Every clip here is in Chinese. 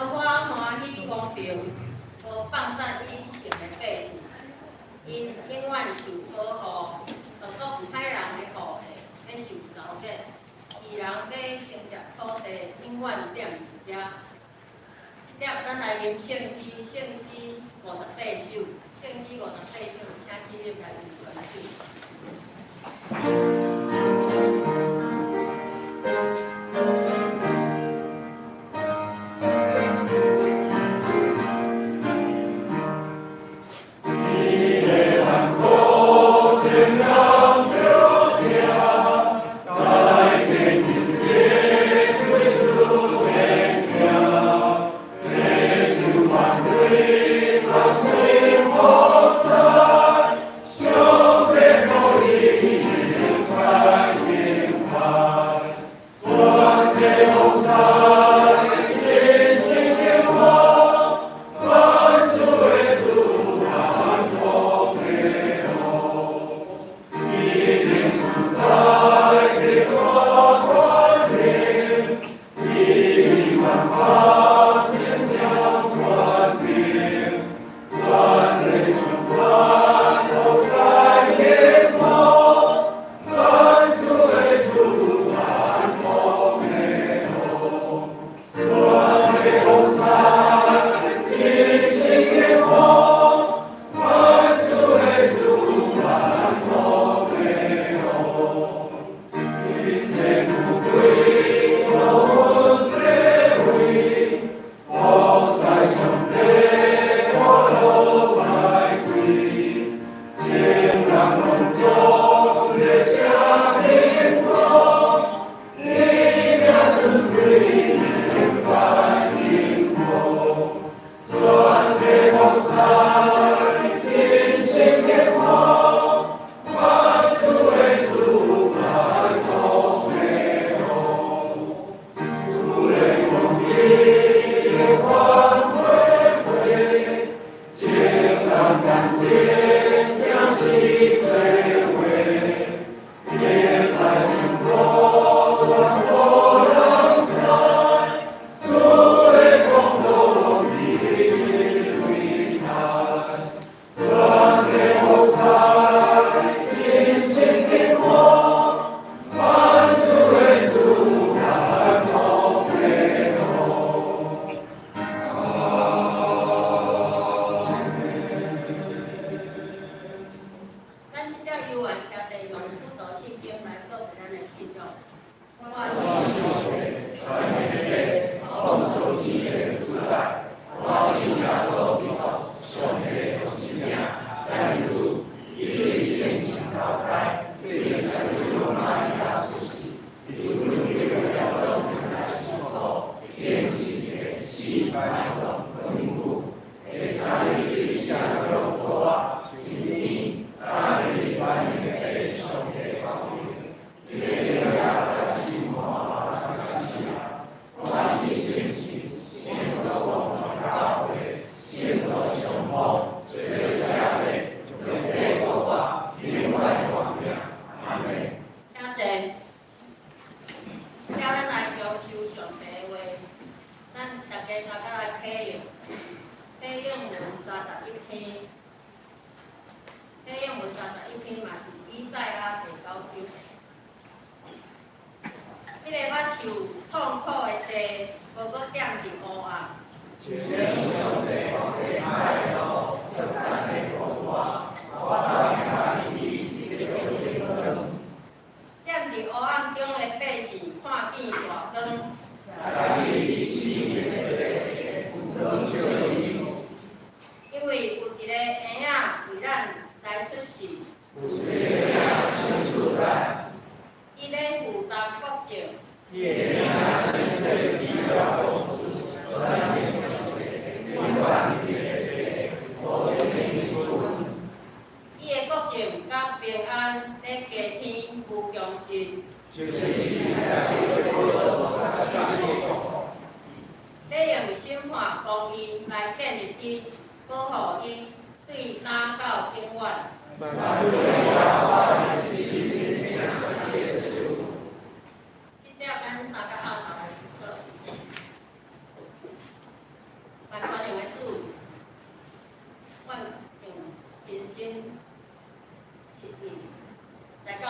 桃花欢喜公平，无放散以前的百姓，因永远受保护，独海人的土地要受糟践，义人要承接土地，永远踮伫遮。接咱来念圣诗，圣诗58首，圣诗58首，请起立来念全首。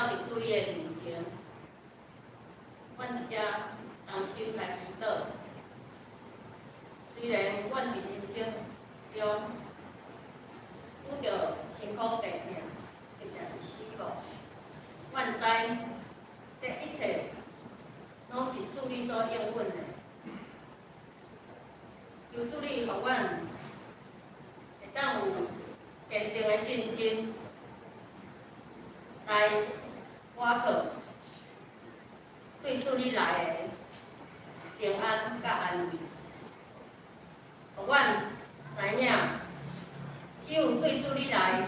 到伫主你的面前，阮伫遮同心来祈祷。虽然阮伫人生中拄着辛苦病痛，或者是死故，阮知这一切拢是主你所应允的。求主你，互阮会当有坚定的信心来瓦靠对主你来的平安甲安慰。互阮知影，只有对主你来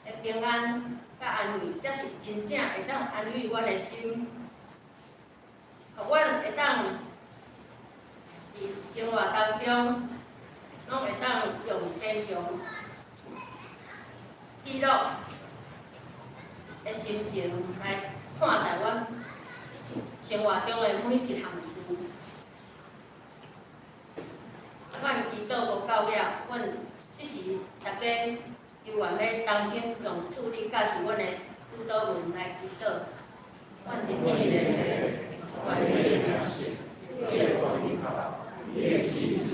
的平安甲安慰，才是真正会当安慰阮的心。互阮会当伫生活当中，拢会当用坚强、喜乐的心情来看待阮生活中的每一项事。阮祈祷无够了，阮即时大家犹原要同心用主你教是阮的主导文来祈祷。阮伫天的父，愿你的名行，你的国临到，你的旨意行，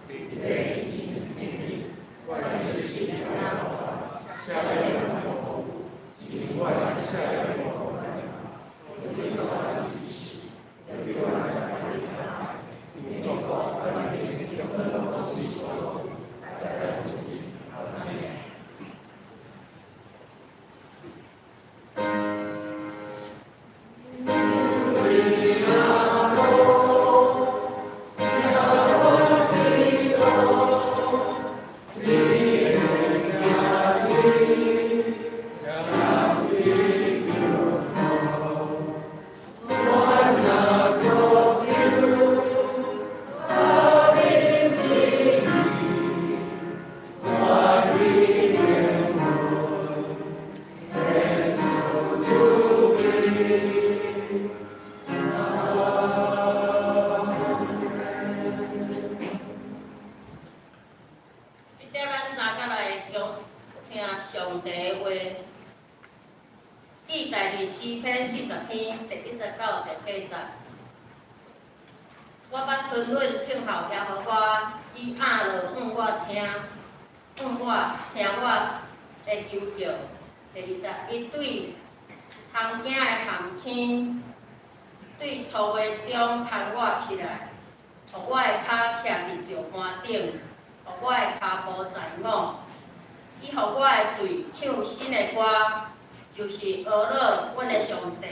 你的意志命令，万事兴安好法，下面人口因万下面人口你所爱之事，有万万的爱，你用过万年有很多东西所有，大家自己好难。记载伫诗篇40篇第1节到第8节。我捌吞忍听候耶和华，伊压落阮我听我的求叫。第2节，伊对通行的陷阱，对土地中牵我起来，互我的脚徛伫石磐顶，互我的骹步在我。伊互我的喙唱新的歌。就是学了阮的上帝，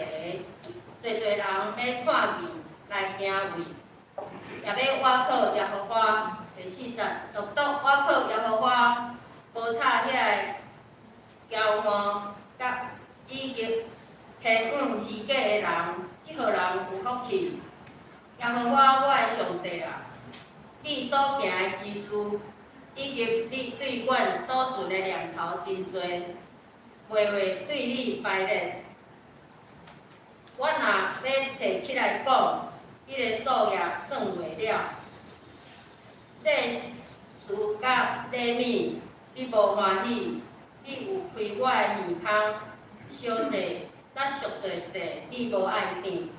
侪人要看见来敬畏，也要倚靠耶和华。第4节，独倚靠耶和华，无差遐个骄傲甲以及偏误虚假的人，即号人有福气。耶和华我的上帝啊，你所行的奇事，以及你对阮所存的念头真多。月月对你排列，我若要摕起来讲，迄个数额算袂了。这事甲礼物，你无欢喜，你有开我的耳孔，烧济甲俗济济，你无爱听。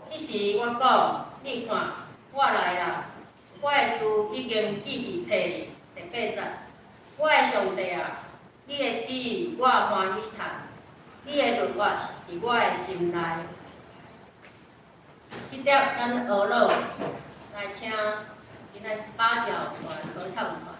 迄时我讲，你看，我来啦，我的事已经记伫册里。第8节，我的上帝啊！你的旨意我欢喜读，你的律法伫我的心内。即点咱学了，来请今仔8角团合唱团。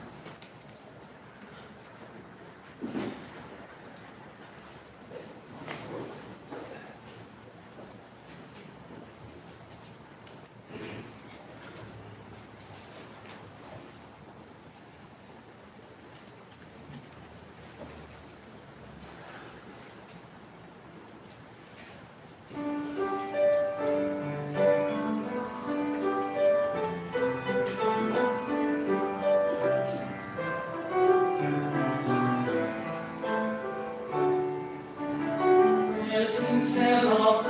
Cielo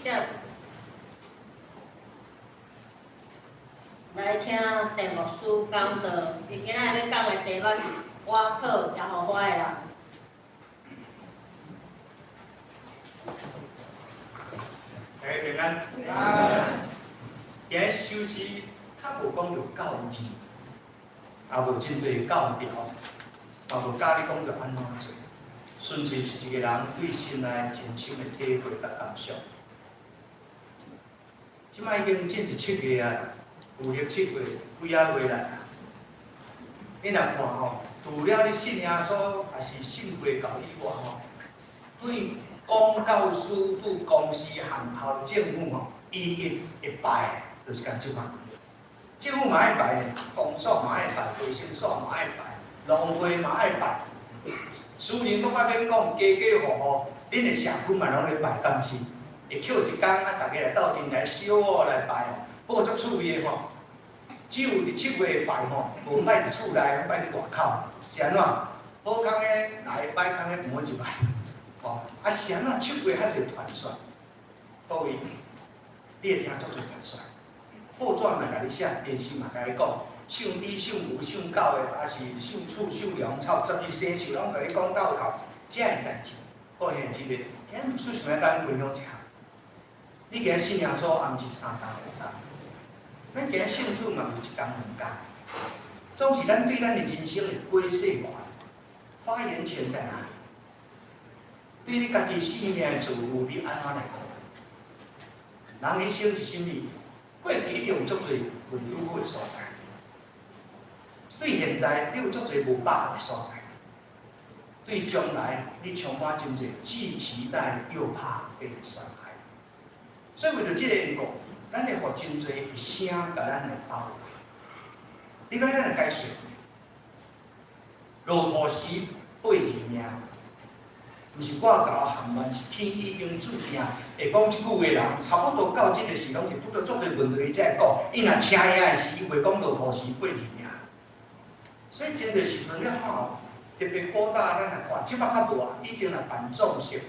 接来请题目师讲到，伊今仔要讲的题目是我靠耶和华的人。大家平安。平安。今日首诗较无讲到教义，也无真侪教条，也无教你讲着安怎做，纯粹是一个人对心内真心的体会甲感受。即摆已经进17月啊，旧历7月几啊月来啊。你若看吼，除了你信耶稣，还是信基督以外吼，对公教师、对公司、学校、政府吼，伊会排，就是干即款。政府嘛爱排呢，公所嘛爱排，卫生所嘛爱排，农会嘛爱排。私人搁较免讲，家家户户，恁的社区嘛拢咧排，敢是？会捡一工啊，大家来斗阵来小我来排哦，不过足趣味的吼。只有伫7月排吼，无摆伫厝内，拢摆伫外口，是安怎？好康的来，歹康的换一摆。哦，啊是安怎？7月遐侪团宣，各位，你会听足侪团宣。报纸嘛甲你写，电视嘛甲你讲，姓李、姓吴、姓狗的，还是姓楚、姓梁、臭12生肖，拢甲你讲到头，遮个代志，各位姊妹，咱做想要甲咱分享一下。你今日信耶稣，也毋是3工5工，咱今日信主嘛，毋是1工2工，总是咱对咱的人生的归宿观、发言权在哪里？对你家己生命的自由，你安怎来看？人一生是啥物？过去一定有足侪未拄好的所在，对现在你有足侪无把握的所在，对将来你充满真侪既期待又怕被伤害。所以为着这个缘故，咱会互真侪的声甲咱来包围。你讲咱来解说，骆驼时八字命，毋是我教含冤，是天已经注定。会讲即句话的人，差不多到即个时，拢是拄到足侪问题，才会讲。伊若请伊的时，伊袂讲骆驼时八字命。所以真侪时阵了吼，特别古早咱来看，即摆较无啊，以前来办壮士。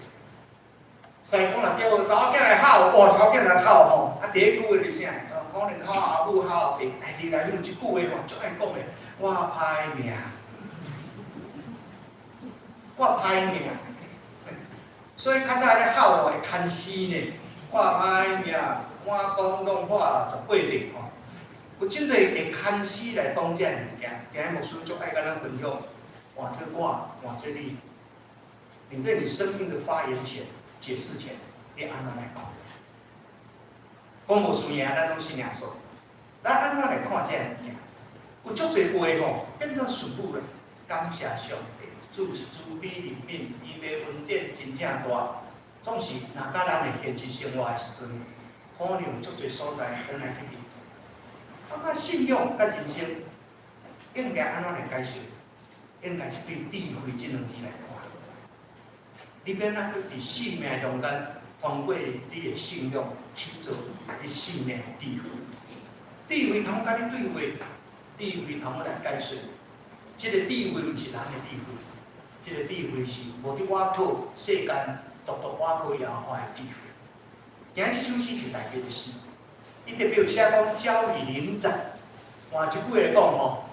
西讲若叫查某囝来考，哇，查某囝来考吼，啊第一句话是啥？可能考阿母、考阿伯，但是内面有一句话吼，足爱讲的，我歹命，我歹命。所以较早咧考哦会牵诗呢，我歹命，我讲弄破18遍吼，有真侪会牵诗来讲这物件。今日牧师足爱甲咱分享，换做我，换做你，你对你生命的发言权、解释权，你安怎来讲？讲无顺眼，咱拢信耶稣。咱安怎来看这物件？有足侪话吼，变做顺路了，感谢上帝。主是主美怜悯，伊的恩典真正大。总是若甲咱的现实生活的时阵，可能有足侪所在咱来去面对。啊，信仰甲人生应该安怎来解说？应该是对智慧这两字来看。你免咱去伫生命中间，通过你的信仰去做你生命的智慧。智慧通甲你对话，智慧通来解说。这个智慧毋是人的智慧。这个智慧是无伫我靠世间，独我靠耶和华的智慧。今日这首诗是大家的诗，伊特别有写讲教育领展。换一句来讲吼，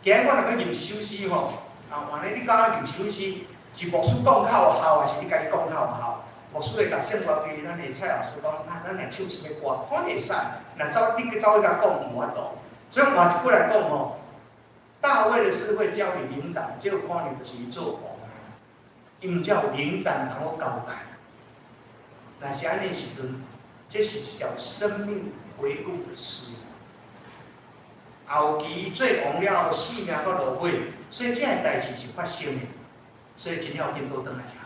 今日我若要吟首诗吼，啊，换咧你讲吟首诗，是牧师讲较有效，还是你家己讲较有效？牧师会甲圣歌对咱的蔡老师讲，咱来唱什么歌？可能会使，若走你去走去甲讲无法度。所以换一句来讲吼。大卫的诗会教你领展，结果看你就是伊做王，伊毋叫领展通我交代。但是安尼时阵，这是一条生命回顾的诗。后期做王了，性命搁落尾，所以这个代志是发生的。所以真要颠倒转来讲，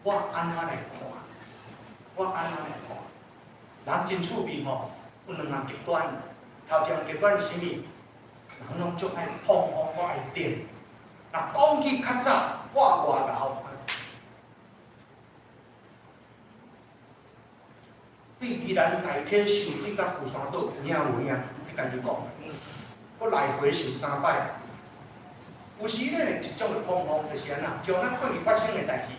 我安怎来看？我安怎来看？人真趣味吼，有两项极端。头一项极端是啥物？人拢足爱碰，我爱点。若讲起较早，我外头，对宜兰大溪受水甲鼓山岛有影无影？你家己讲。我来回受3摆。有时咧，一种的碰，就是安那，将咱过去发生的代志，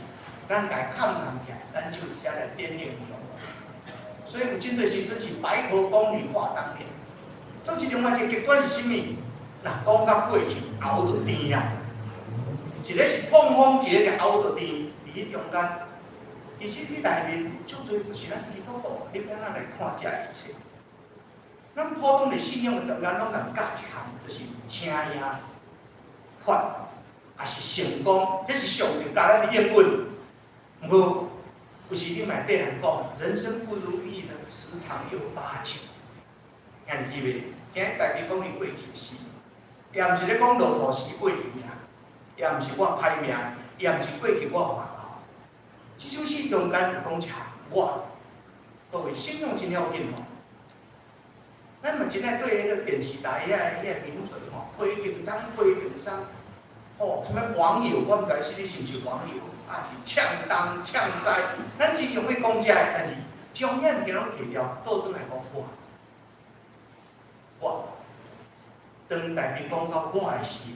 咱家看起来，咱就写来点亮用。所以有真侪时阵是白头宫女话当年。总是另外一个极端是啥物？若讲到过去，喉就甜啊。一个是碰风，一个就喉就甜，伫迄中间。其实你内面足侪就是咱基督徒，你安怎来看这一切？咱普通的信仰的中间，拢共教一项，就是请赢法，也是成功，这是上帝教咱的应允。不过，有时你嘛对人讲，人生不如意的十常有八九。看知袂？今日大家讲伊过去时，也毋是咧讲骆驼时过去命，也毋是我歹命，也毋是过去我烦恼。这首诗中间有讲查我，各位信仰真要紧吼。咱嘛真爱对迄个电视台遐名嘴吼，批评东批评西，哦，什么网友，我毋知是你是毋是网友，啊是呛东呛西，咱真容易讲遮个，但是将遐物件拢摕了，倒转来讲我，当大面讲到我的时，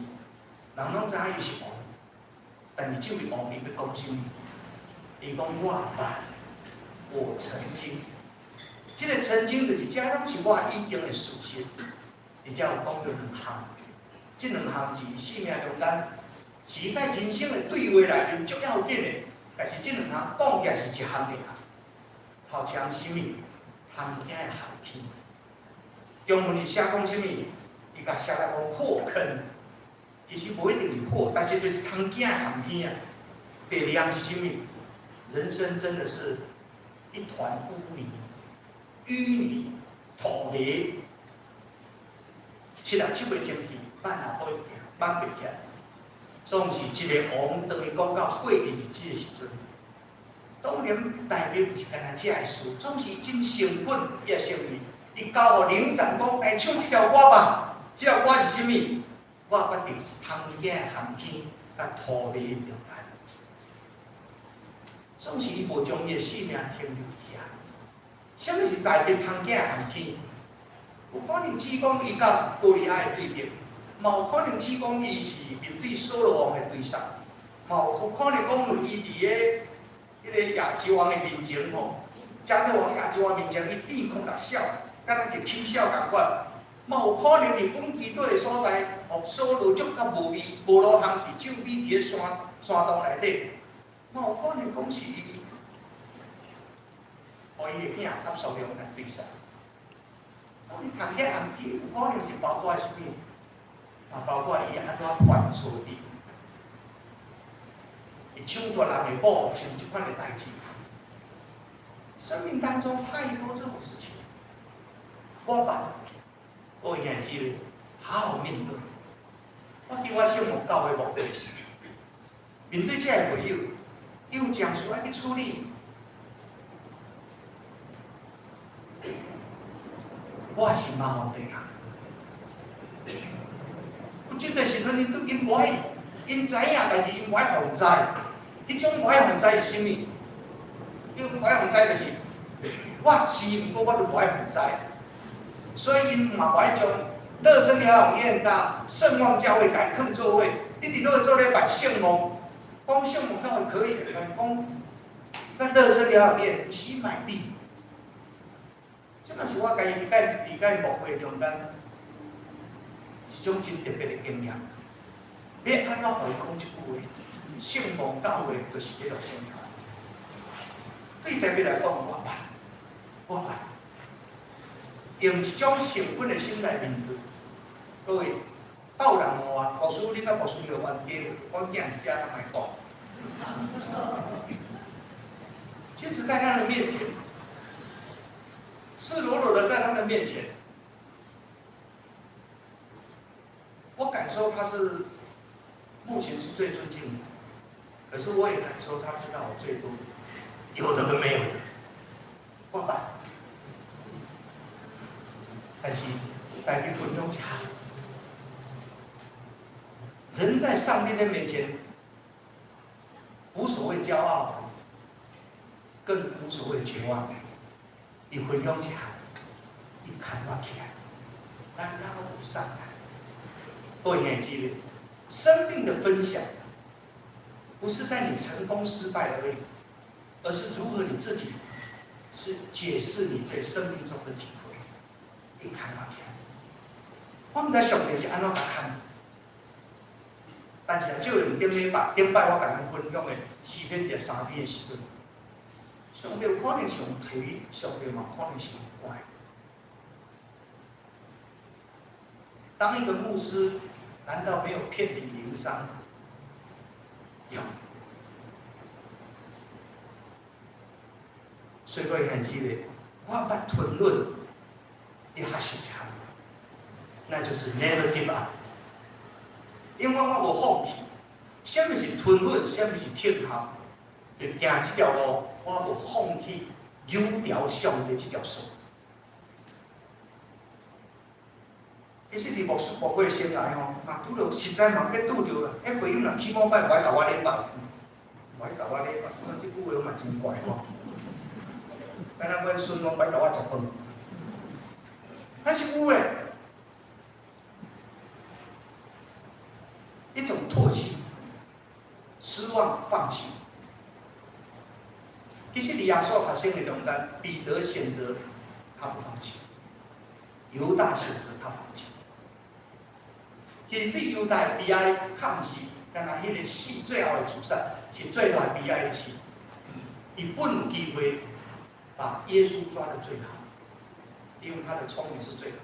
人拢知影伊是王，但是这位王伊要讲啥物？伊讲我捌，我曾经。这个曾经就是这拢是我以前的事实，而且有讲到两项，这两项是生命中间，是在人生的对话内面足要紧的，但是这两项讲起来是一项尔。头前是啥物？通囝的寒天。中文是写讲啥物？伊甲写来讲祸坑，其实无一定是祸，但是就是通囝的寒天啊。第二项是啥物？人生真的是一团污泥。淤泥、土泥，7月7月前去，挽也不会行，挽袂起来。总是一个王，当伊讲到过去日子的时阵，当然代表毋是干那遮个事，总是真兴奋，伊也胜利。伊交互领长讲，来唱这条歌吧。这条歌是啥物？我捌伫通囝的寒天甲土泥中间，总是伊无将伊的性命停留起来。什么是代表通囝的寒天？有可能只讲伊甲歌利亚的对立，嘛有可能只讲伊是面对所罗王的对杀，嘛有可能讲伊伫迄个亚基王的面前吼，加特王亚基王面前伊顶空大笑，敢若一起笑共款。嘛有可能伫阮基督的所在，互所罗族甲无味无路通去救庇伫咧山洞内底，嘛有可能讲是伊。互伊的囝押扫龙来对杀。当你谈遐暗记，有可能是包括啥物？嘛包括伊安怎犯错的，伊抢夺人的宝，像这款的代志。生命当中太多这种事情，我捌，我现在记好好面对。我伫我圣母教会目的是，面对这个会友，有讲述要去处理。我是麻烦的人，有即个时阵，因无爱，因知影，但是因无爱防知。迄种无爱防知是啥物？迄种无爱防知就是，我是，毋过我就无爱防知。所以因嘛无爱将乐生疗养院甲圣望教会改囥做伙，一直都会做咧摆圣梦，讲圣梦教会可以，但是讲咱乐生疗养院不是买币。这嘛是我家己理解牧会中间一种真特别的经验。要安怎互伊讲一句话？圣母教会就是这个信仰。对特别来讲，我捌，用一种诚恳的心来面对。各位，斗人话，牧师你甲牧师有冤家，我囝是这样来讲。其实，在他的面前。赤裸裸的在他们面前，我感受他是目前是最尊敬的，可是我也感受他知道我最多，有的跟没有的，我捌，但是代表分享起来，人在上帝的面前，无所谓骄傲，更无所谓绝望。伊分享起来，伊看发起来，咱哪有上来？各位记得，生命的分享，不是在你成功失败而已，而是如何你自己是解释你对生命中的体会，你看法起来。我唔知上帝是安怎甲看，但是就有顶摆我甲咱分享的4篇第3篇的时阵，上帝有可能是用推，上帝嘛可能是用怪。当一个牧师，难道没有遍体鳞伤？有。所以各位很记得，我捌吞论，你还是这样，那就是 never give up。因为我无放弃，什么是吞论，什么是停下，就行这条路，我无放弃有条上的这条路。其实你牧师宝贵的生涯哦，嘛拄着实在嘛要拄着啦，迄回应人起码摆唔爱甲我礼拜，唔爱甲我礼拜，我即句话嘛真怪吼。敢若阮孙拢摆甲我食饭，但是有诶，一种唾弃、失望、放弃。其实以亚述发生的中间，彼得选择他不放弃，犹大选择他放弃。其实对犹大的悲哀，较毋是敢若迄个死最后的自杀，是最大的悲哀就是，伊本有机会把耶稣抓得最好，因为他的聪明是最好，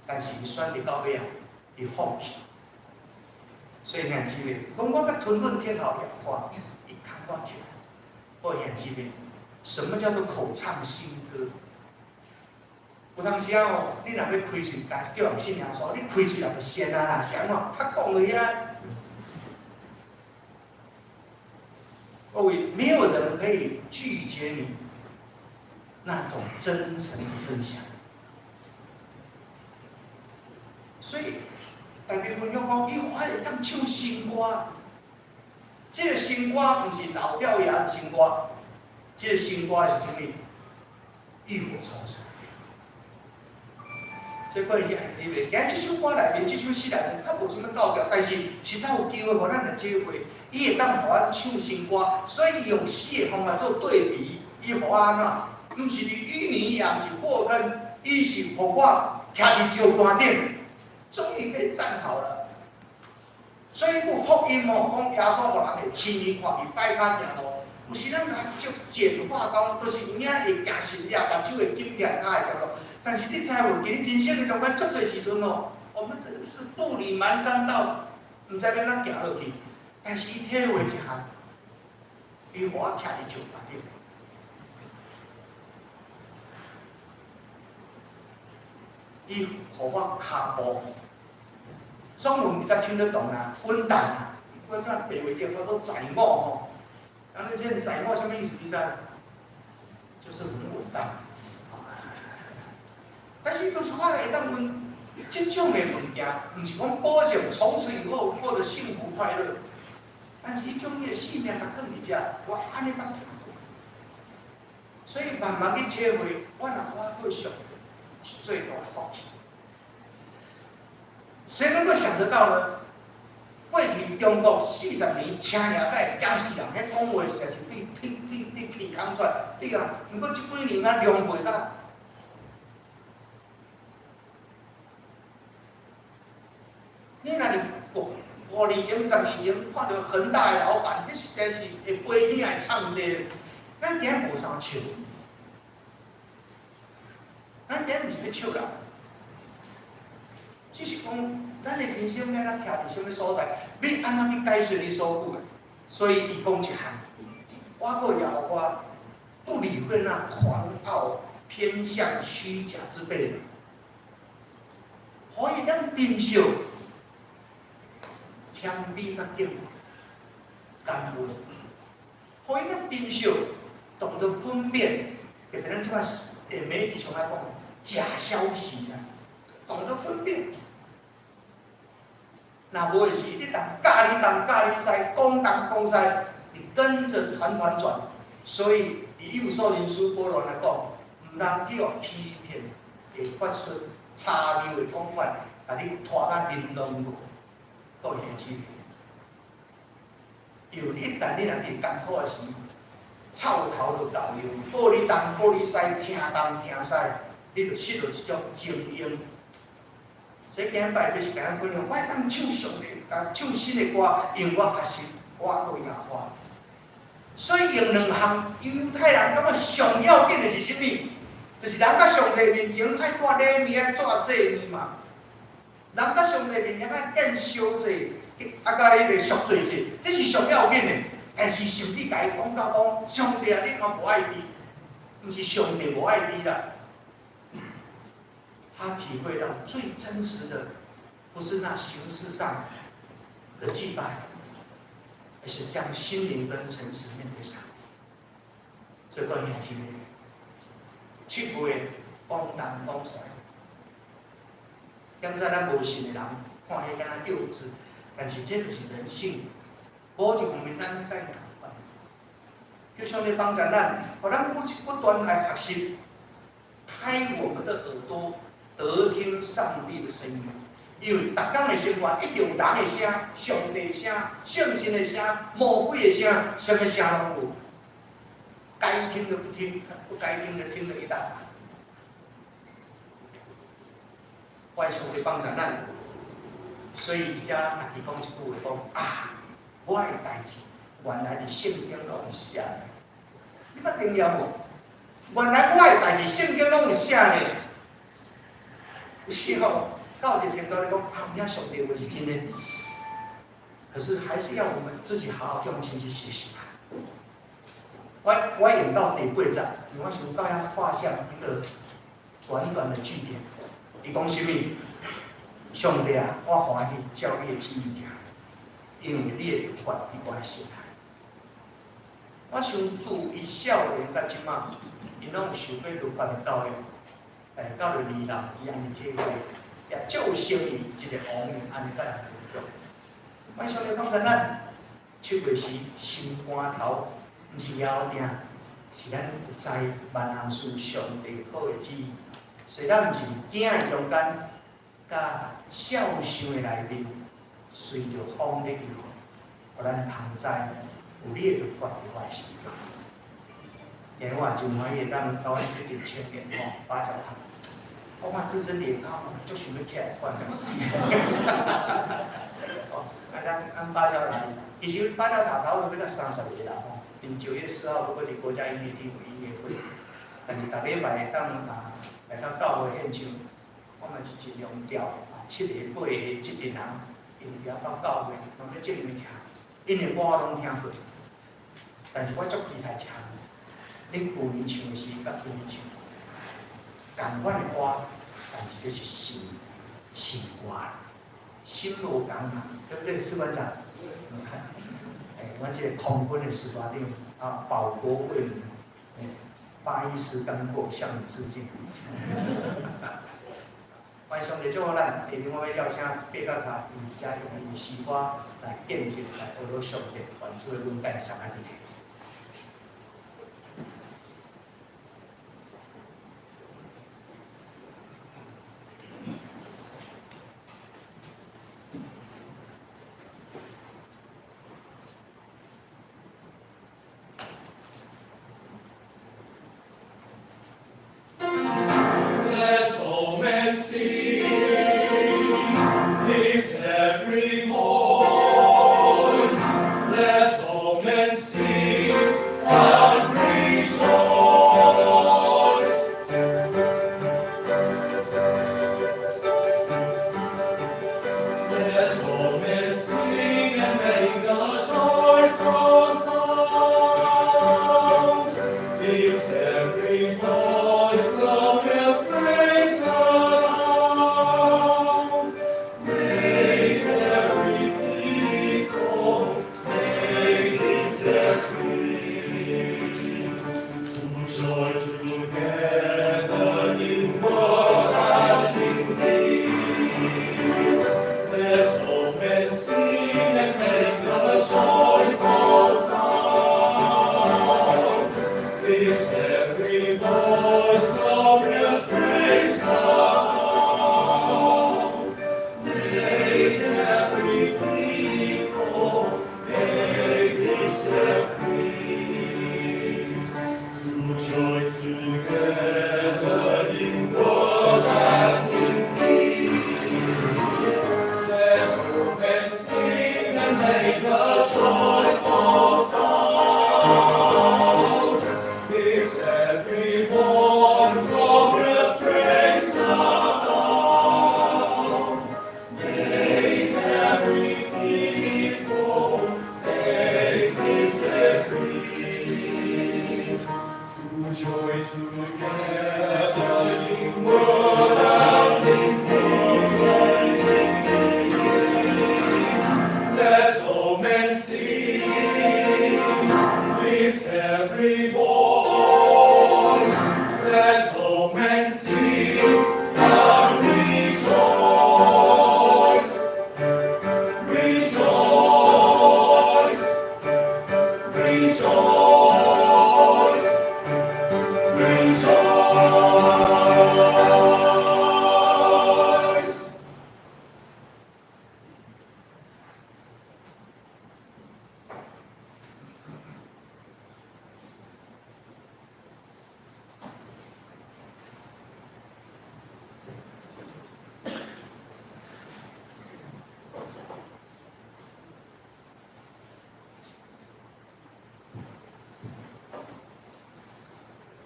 但是伊选择到尾啊，伊放弃。所以兄姊妹，讲我甲吞吞天好两话，伊看我起来。各位兄姊妹，什么叫做口唱新歌？有当时啊吼，你若要开嘴，叫人信仰说，你开嘴也就先啊啦，是安怎？较讲落遐。各位，没有人可以拒绝你那种真诚的分享。所以，大家分享讲，伊还会当唱新歌。这个新歌不是老掉牙的新歌，这个新歌是什么？浴火重生。所以各位兄弟妹，今这首歌内面，这首诗内面，较无什么教条，但是实在有机会，互咱来体会，伊会当互咱唱新歌，所以伊用诗的方法做对比，伊互我安怎？毋是你淤泥也，毋是祸根，伊是互我徛伫石棺顶，终于可以站好了。所以有福音哦，讲耶稣互人会亲耳看见摆骹行路，有时咱来足简化讲，都是领会行实了，目睭会紧点骹会条路。但是你知无？伫你人生的中间，足侪时阵哦，我们真的是步履蹒跚到，毋知要怎行落去。但是伊体会一项，伊互我徛伫石棺顶，伊互我骹步。中文比较听得懂啦，稳当啦。我看北纬叫做载我吼，然后这载我什么意思？你知道？就是很稳当。但是就是我会当问，这种的物件，毋是讲保证从此以后过得幸福快乐，但是伊种的信念还更伫遮，我安尼捌听过。所以慢慢去体会，我若我过上是最大的福气。谁能够想得到呢？过去中国40年请掠带惊死人，迄讲话实在是比鼻孔出来，对啊。不过这几年啊，量袂到。你若是5年前、10年前看到恒大的老板，你实在是会飞天来唱的。咱今日无啥笑，咱今日毋是要笑人，只是讲咱的人生要徛伫什么所在，要安怎去解决你所有的。所以伊讲一项，我阁了我不理会那狂傲、偏向虚假之辈人，可以咱珍惜。谦卑甲敬畏、甘温，互伊咱珍惜，懂得分辨，特别咱即摆媒体上爱讲假消息啊，懂得分辨。若无的是，你当教你东教你西，讲东讲西，你跟着团团转。所以，以幼所人书保罗来讲，毋通去互欺骗，会发出差谬的讲法，把你拖到林中去。都会支持。因为你一旦你若伫艰苦的时，臭头就豆油，报你东报你西，听东听西，你就失了一种精英。所以今日拜就是甲咱分享，我当唱上帝，唱新的歌，用我学习，我个亚化。所以用两项，犹太人感觉上要紧的是啥物？就是人甲上帝面前爱带礼物，爱做祭物嘛。人甲上帝面前爱献烧祭，甲迄个赎罪祭，这是上要紧的。但是上帝甲伊讲到讲，上帝啊，你嘛无爱你，毋是上帝无爱你啦。他体会到最真实的，不是那形式上的祭拜，而是将心灵跟诚实面对上帝。所以讲现今的七岁讲东讲西，现在咱无信的人看起敢若幼稚，但是这就是人性。某一方面咱该同款，就像你帮助咱，互咱不断来学习，开我们的耳朵。得听上帝的声音，因为逐天的生活一定有人的声、上帝的声、圣神的声、魔鬼的声，什么声拢有。该听的不听，不该听的听了一大把。我上帝帮助咱，所以只若是讲一句话讲啊，我的代志原来伫圣经拢有写的，你捌重要无？原来我的代志圣经拢有写呢。有时候到一天都在讲啊，你看上帝话是真的，可是还是要我们自己好好用心去学习它。我演到第8章，我想大家画下一个短短的句点。伊讲什么？上帝啊，我欢喜照你的旨意行，因为你的律法伫我的心内。我想自伊少年到即马，伊拢有受过律法的教育。到了年老，伊安尼体会，也造成伊一个王命，安尼甲人分享。我兄弟讲咱手袂是心肝头，毋是腰定，是咱有知万行事上帝好的旨意。所以咱毋是囝的中间，甲孝顺的内面，随着风的摇，互咱同在有你的律法伫我的心中。今日我真欢喜，咱甲阮这条青年吼，芭蕉藤。我看自身脸高，就想要起来管了。哦，咱芭蕉来，其实芭蕉塔差不多要到30个啦吼。因9月4号不过是国家音乐厅有音乐会，但是逐礼拜当来到教会现场，我嘛是尽量调7个8个这群人，因调到教会，拢要证明听，因为我拢听过，但是我足期待听。恁去年唱的是甲今年唱。同款的歌，但是这是新歌，心路感嘛，对不对，士官长？我这个空军的士官长啊，保国卫民，8·1师刚过，向你致敬。欢迎兄弟，最后咱下面我要邀请贝卡卡以下用诗歌来见证来俄罗上帝原主的论坛上来的。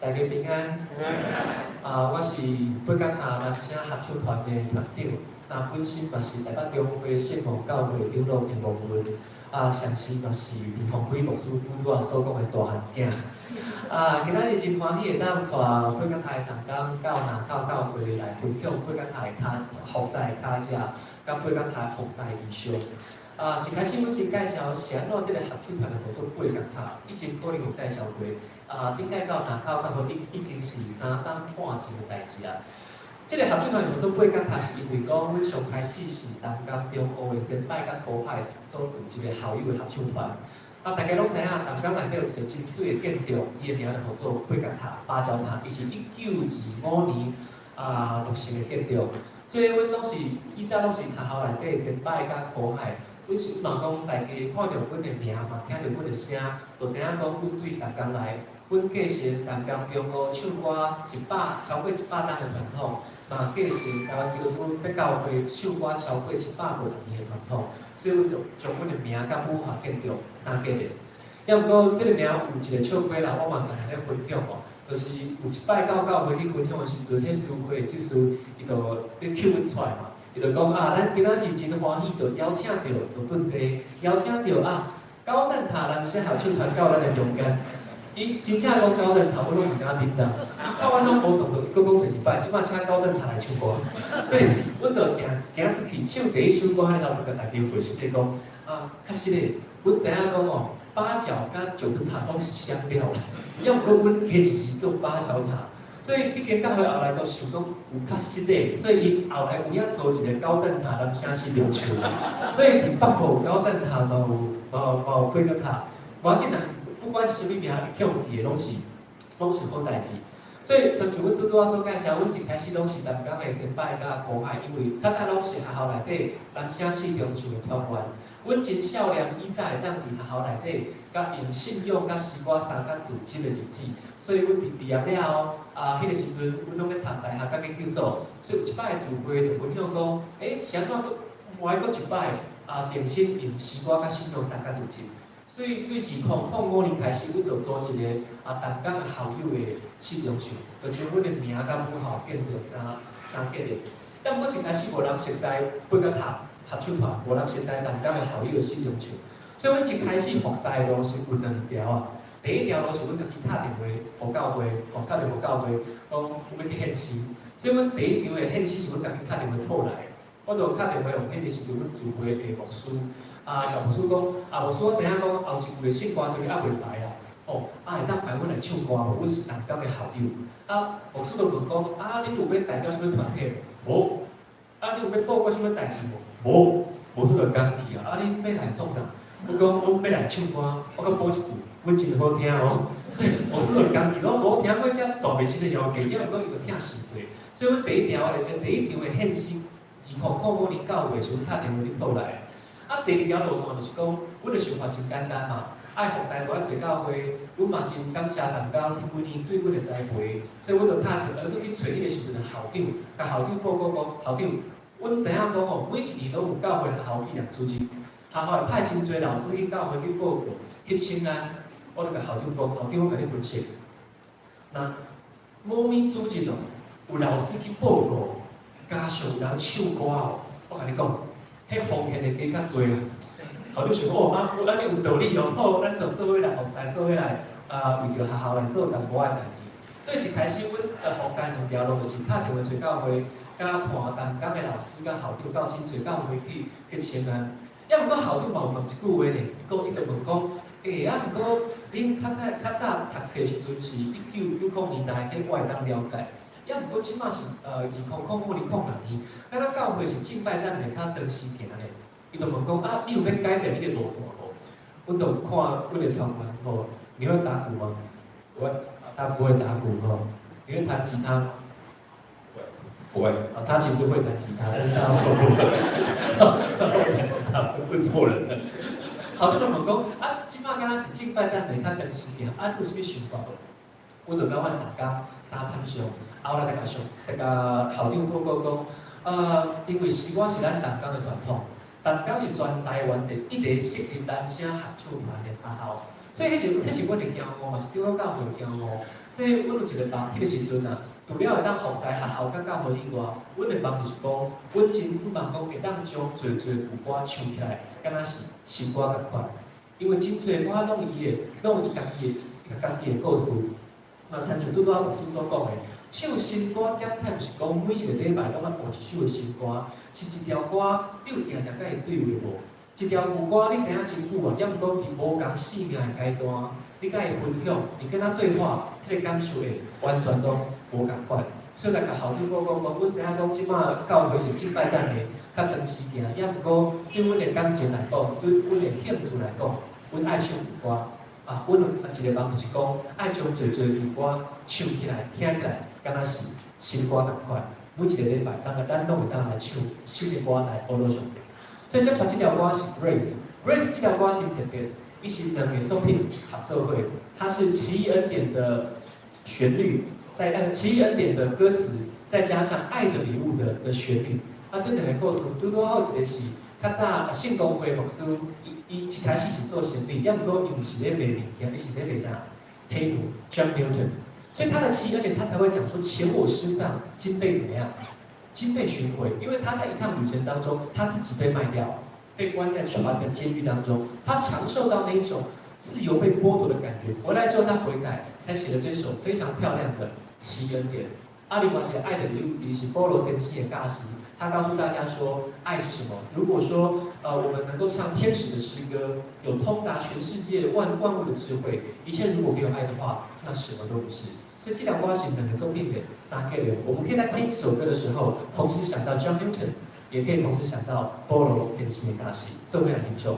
大家平安。我是北港下南城合唱团的团长，本身嘛是台北中会圣母教会长老陈牧文，上时嘛是林鸿辉牧师拄啊所讲的大汉囝。今仔日真欢喜会当带北港台同工到南教教会来分享北港台服侍的卡者，甲北港台服侍的意向。一开始阮先介绍是安怎即个合唱团的合作八港塔，以前可能有介绍过。顶届到南口到已经是3天半前的代志啊。即个合唱团合作八港塔是因为讲，阮上开始是东港中学的先摆甲高海所组织的校友的合唱团。大家拢知影，东港内底有一个真水的建筑，伊的名叫做八港塔、芭蕉塔，伊是1925年落成的建筑。所以阮拢是以前拢是学校内底先摆甲高海。阮是嘛讲，大家看到阮的名，嘛听到阮的声，就知影讲阮对东港来，阮继承东港中学唱歌超过100单的传统，嘛继承台湾基督徒北教会唱歌超过150年的传统，所以阮就将阮的名甲武化建筑三结合。要毋过，即个名有一个笑话啦，我嘛同大家分享哦，就是有一摆到教会去分享的时阵，迄师傅的即师，伊就要抽阮出来嘛。伊就讲咱今仔是真欢喜，就邀请到，就顿地邀请到高赞塔南些合唱团到咱的中间。伊真正讲高赞塔，我拢毋敢叮当。到阮拢无动作，伊讲第2摆，即摆请高赞塔来唱歌。所以，阮就行出去唱第一首歌，迄后就甲大家分析咧讲确实咧，阮知影讲芭蕉甲九层塔拢是香料，要毋过阮家是叫芭蕉塔。所以毕竟到后来都想讲有较实的，所以伊后来有影做一个高赞塔，咱城市流唱。所以伫北部有高赞塔，嘛有八角塔，无要紧啦，不管是啥物名，捡去的拢是好代志。所以，像阮拄所介绍，阮一开始拢是南港的先摆甲高海，因为较早拢是学校内底南城市中唱的团员。阮真少年以早会当伫学校内底，甲用信用甲诗歌三甲自己的日子。所以阮伫毕业了后，迄个时阵，阮拢咧读大学甲研究所，所以有一摆聚会就分享讲，是安怎搁换搁一摆定心用诗歌甲信用三甲自己。所以对2005年开始，阮就组一个东港的校友的信用唱，就将阮的名甲武校建着三结合。但毋过一开始无人熟悉八角塔合唱团，无人熟悉东港的校友的信用唱，所以阮一开始服侍的路是有2条啊。第一条路是阮家己打电话互教会，打电话教会，讲要去献诗。所以阮第一场的献诗是阮家己打电话讨来的。我就打电话用迄个时阵，阮聚会的牧师，甲牧师讲，牧师我知影讲后一句的圣歌队还袂来啦，会当派阮来唱歌无？阮是东港的校友。牧师就问讲，恁有要代表啥物团体无？恁有要报过啥物代志无？无。牧师就讲去恁要来创啥？我讲阮要来唱歌，我搁补一句。阮真好听哦，所以牧师就讲去，我无听过遮大明星的要求，因为讲伊就听实岁。所以阮第一场的献诗，2005年9月时打电话去讨来。第2条路线就是讲，阮的想法真简单嘛，爱服侍就爱找教会。阮嘛真感谢东港迄几年对阮的栽培，所以阮就打电话去找迄个时阵的校长，甲校长报告讲，校长，阮知影讲每一年拢有教会校友去量出去。学校会派真侪老师去教会去报告、去请安，我就甲校长讲，校长我甲你分析，那某咪主日哦，有老师去报告，加上有人唱歌哦，我甲你讲，迄奉献的加较侪啊。校长想讲哦，咱有道理哦，好，咱就做伙来学师，做伙来为着学校来做淡薄仔代志。所以一开始，阮学师两条路就是打电话找教会，甲看淡江的老师甲校长到真侪教会去请安。要毋过校长嘛有问一句话呢，伊就问讲，毋过恁较早读册时阵是1990年代，迄我会当了解。要毋过即马是2000、2006年，咱教会是敬拜赞美较长时行咧。伊就问讲啊，你有要改变你的路线无？阮就看阮的团员吼，你会打鼓吗？他不会打鼓吼，你会弹吉他？不会。啊，他其实会弹吉他，但是他说不会。他会弹吉他，问错人了。好多人问讲啊，即摆敢若是敬拜赞美较长时行，啊，有啥物想法无？阮就甲阮大家三参详，我来大家校长报告讲，因为诗歌是咱淡江的传统。淡江是全台湾的一个设立单车合唱团的学校，所以迄是阮的骄傲，嘛是对我教会的骄傲。所以阮有一个梦，迄个时阵啊，除了会当服侍学校甲教会以外，阮的梦就是讲，阮真希望讲会当将侪副歌唱起来，敢若是新歌共款。因为真侪我拢有伊家己的故事。亲像拄牧师所讲的。唱新歌检菜是讲每一个礼拜拢要学一首的新歌，是一条歌，你有定定甲伊对话无？一条旧歌你知影真久啊，要毋过伫无共生命的阶段，你甲伊分享，你跟他对话，迄个感受会完全拢无共款。所以来甲校长报告讲，阮知影讲即摆教会是敬拜赞美较长时行，要毋过对阮的感情来讲，对阮的兴趣来讲，阮爱唱旧歌。啊，阮一个梦就是讲，爱将侪旧歌唱起来、听起来。敢若是新歌共款，每一个礼拜，咱拢会当来唱新的歌来学罗上帝。所以接下这条歌是 Grace 这条歌真特别，伊是两个作品合作会，它是奇异恩典的旋律，奇异恩典的歌词，再加上爱的礼物的旋律。啊，这两个故事拄好一个是较早圣公会牧师，伊一开始是做生意，要毋过伊毋是咧卖物件，伊是咧卖啥？黑奴 John Newton。所以他的奇异恩典，他才会讲说钱我失丧，金被怎么样？金被寻回，因为他在一趟旅程当中，他自己被卖掉，被关在船的监狱当中，他尝受到那一种自由被剥夺的感觉。回来之后，他悔改，才写了这首非常漂亮的奇异恩典。阿里瓦姐爱的礼物，也是波罗神奇的大师，他告诉大家说，爱是什么？如果说我们能够唱天使的诗歌，有通达全世界万物的智慧，一切如果没有爱的话，那什么都不是。所以这条歌是两个作品的三个人，我们可以在听这首歌的时候，同时想到 John Newton， 也可以同时想到波罗神奇的大师，这位来领袖。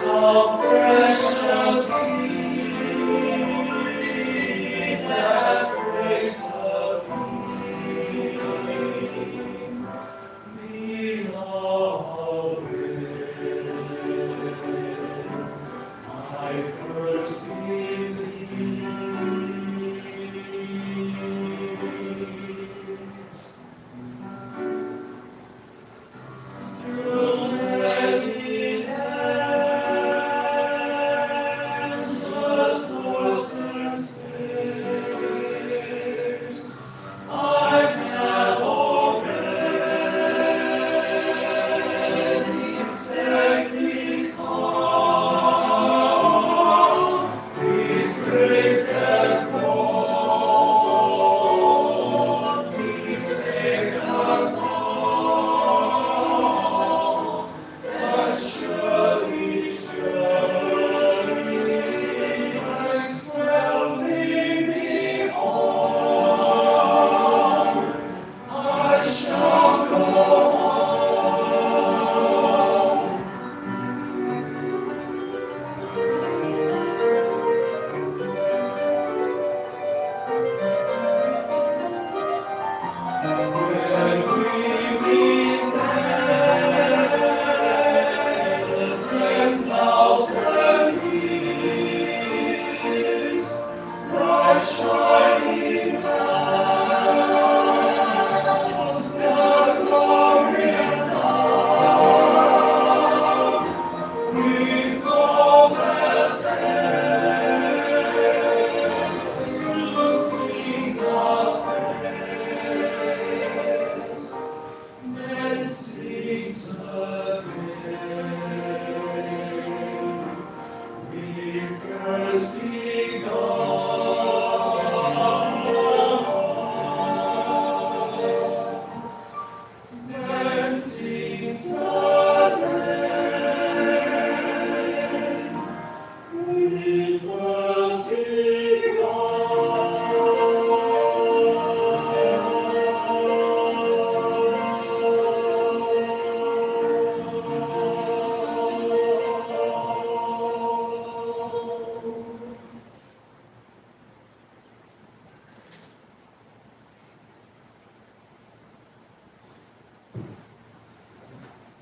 How precious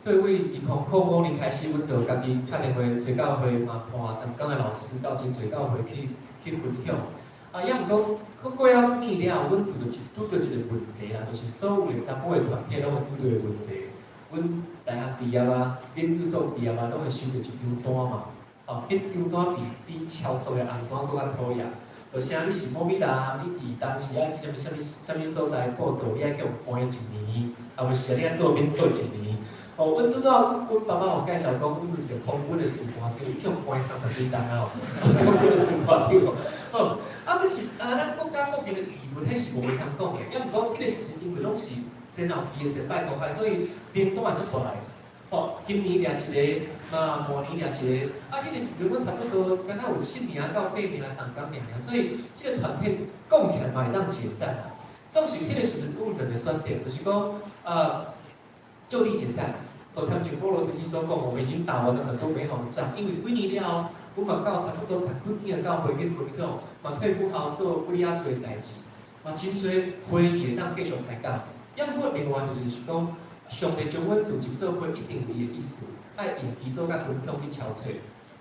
所以为2005年开始，阮就家己打电话找教会嘛，伴淡江的老师到真侪教会去分享。也毋过过了年了，阮拄着一个问题啦，就是所有的查甫的团体拢会拄着的问题。阮大学毕业啊，研究所毕业啊，拢会收到一张单嘛。迄张单比超速的红单搁较讨厌。就啥你是某米啦，你伫当时啊去啥物所在报道，你爱去关1年，啊，无是啊，你爱做免做1年。阮拄到阮爸爸有介绍讲，阮有一个空军的士官长，去互关30几单啊，空军的士官长。这是咱国家国民的义务，迄是无话通讲的。也毋过，迄个时阵因为拢是前后期的先拜托派，所以兵单也接出来。今年掠一个，明年掠一个。迄个时阵，阮差不多敢若有7名到8名同工尔，所以这个团体讲起来嘛会当解散啊。总是迄个时阵有2个选择，就是讲就地解散。就参像波罗斯基所讲，我们已经打完了很多美好的仗，因为几年了，阮嘛到差不多10几年的教会去分享，嘛退伍后做不哩啊做的代志，嘛真侪会议会当继续开讲。也毋过另外就是讲，上帝将阮组织社会一定有伊的意思，爱用基督甲分享去超找。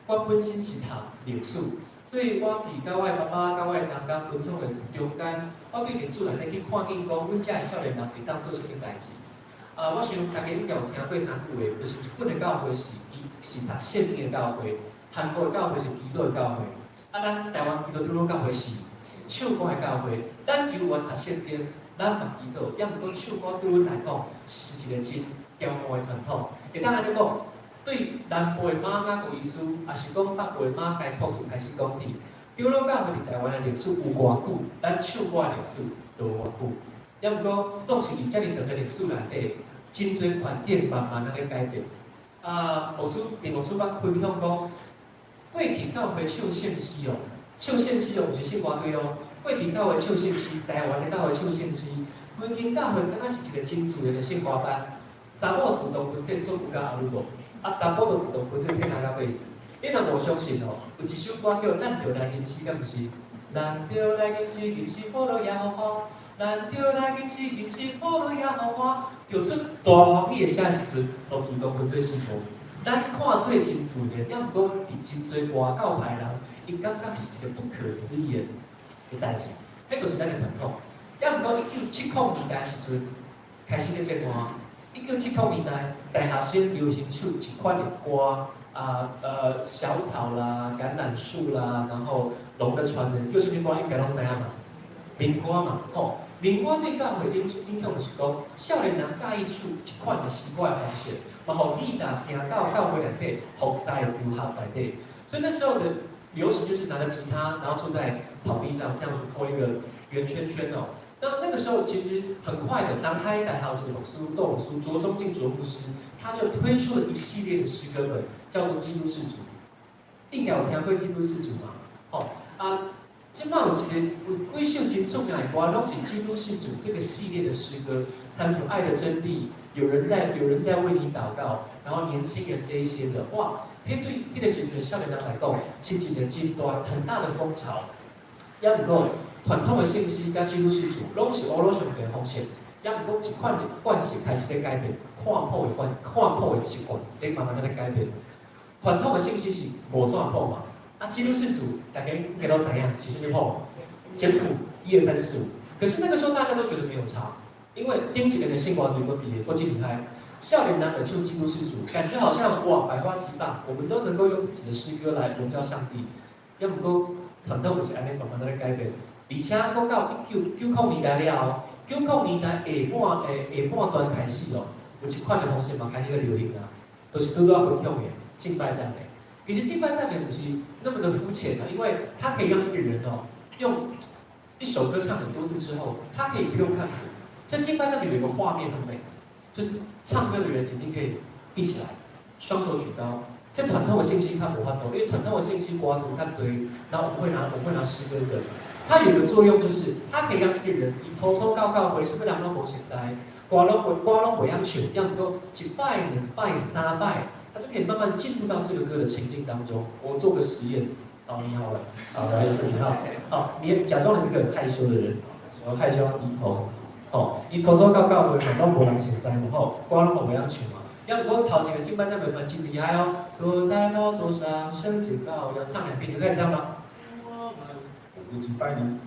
我本身是读历史，所以我伫甲我的爸爸、甲我的同工分享的中间，我对历史内底去看见讲，阮遮的少年人会当做啥物代志。我想大家应该有听过3句话，就是日本的教会是读圣经的教会，韩国的教会是基督的教会，咱台湾基督徒教会是唱歌的教会。咱犹原读圣经，咱嘛基督，也毋过唱歌对阮来讲是一个真骄傲的传统。会当安尼讲，对南部的马雅有意思，也是讲北部的马街博士开始讲起。长老教会伫台湾的历史有偌久，咱唱歌的历史就有偌久。也毋过，总是伫遮尔长的历史内底，真侪环境慢慢在改变。牧师捌分享讲，过去教会唱圣诗哦，唱圣诗哦，毋是信歌队哦。过去教会唱圣诗，台湾的教会唱圣诗，规间教会敢若是一个真自然的信歌班。查某自动分这索福甲阿鲁多，查甫就自动分这天下甲贝斯。你若无相信哦，有一首歌叫《咱着来吟诗》，敢毋是？咱着来吟诗，吟诗好了耶和华。咱着来吟诗，吟诗好了耶和华。就出大欢喜的写的时阵，就自动分做信徒。咱看做真自然，也毋过伫真侪外教派人，伊感觉是一个不可思议的代志。迄就是咱的传统。也毋过1970年代时阵开始在变化。1970年代，大学生流行唱一款的歌，小草啦、橄榄树啦，然后龙的传人，叫啥物歌？应该拢知影嘛？民歌嘛，民歌对教会影响就是讲，少年人介意唱一款的诗歌的方式，然后你若行到教会内底，服侍的场合内底，所以那时候的流行就是拿着吉他，然后坐在草地上这样子扣一个圆圈圈哦。那个时候其实很快的，南开大还有这个窦永书、卓中进卓牧师，他就推出了一系列的诗歌本，叫做《基督世主》。应该有听过《基督世主》嘛？即摆有几首真出名的歌，拢是《基督世主》这个系列的诗歌，参与爱的真谛，有人在为你祷告，然后年轻人这一些的，哇，迄对迄个时阵的少年人来讲，是一个真大很大的风潮。也毋过，传统的信息甲基督世主，拢是欧罗上帝的方式，也毋过一款的惯性开始在改变，看破的习惯在慢慢在改变。传统的信息是无线谱嘛。基督世主，大家应该都知影，其实就好简谱1、2、3、4、5。可是那个时候大家都觉得没有差，因为顶一个的信光女都比都厉害，少年男的唱基督世主，感觉好像哇百花齐放，我们都能够用自己的诗歌来荣耀上帝。要不过传统就是安尼慢慢在改变，而且讲到1990年代了，90年代下半段开始哦，有一款的方式嘛开始在流行啊，都是都要分享的敬拜赞美。其实敬拜赞美不是那么的肤浅的，因为它可以让一个人哦，用一首歌唱很多次之后，他可以不用看谱。所以敬拜赞美有一个画面很美，就是唱歌的人眼睛可以闭起来，双手举高。这传统的信息看不法度，因为传统的信息歌词看追，然后我们会拿诗歌的，它有一个作用就是它可以让一个人以粗粗高高为什么人拢无熟悉，歌拢袂晓唱，要不过1摆、2摆、3摆。他就可以慢慢进入到这个歌的情境当中。我做个实验，你好了，来又是你好，你假装你是个很害羞的人，我害羞低头，你粗粗高高的，很多无人熟悉嘛，歌拢无袂晓唱嘛，要不过陶景的敬拜赞美团挺厉害哦，坐在宝座上圣洁羔羊，唱2遍，你可以唱吗？我们不敬拜你，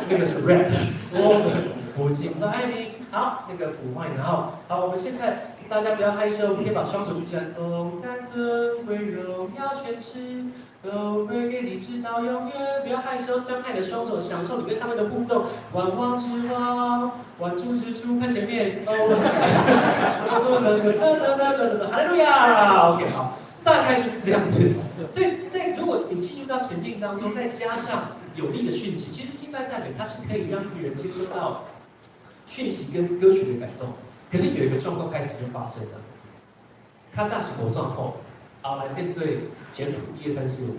那个是 rap， 我们不敬拜你。好，那个俯欢迎，然后好，我们现在大家不要害羞，我们可以把双手举起来，颂赞尊贵荣耀全知。都归给你，直到永远。不要害羞，张开你的双手，享受你跟上面的互动。万王之王，万主之主，看前面。哈利路亚 ！OK， 好，大概就是这样子。所以如果你进入到沉浸当中，再加上有力的讯息，其实敬拜赞美它是可以让一个人接收到讯息跟歌曲的感动。可是有一个状况开始就发生了，他暂时不算后。来变最简谱1、2、3、4、5，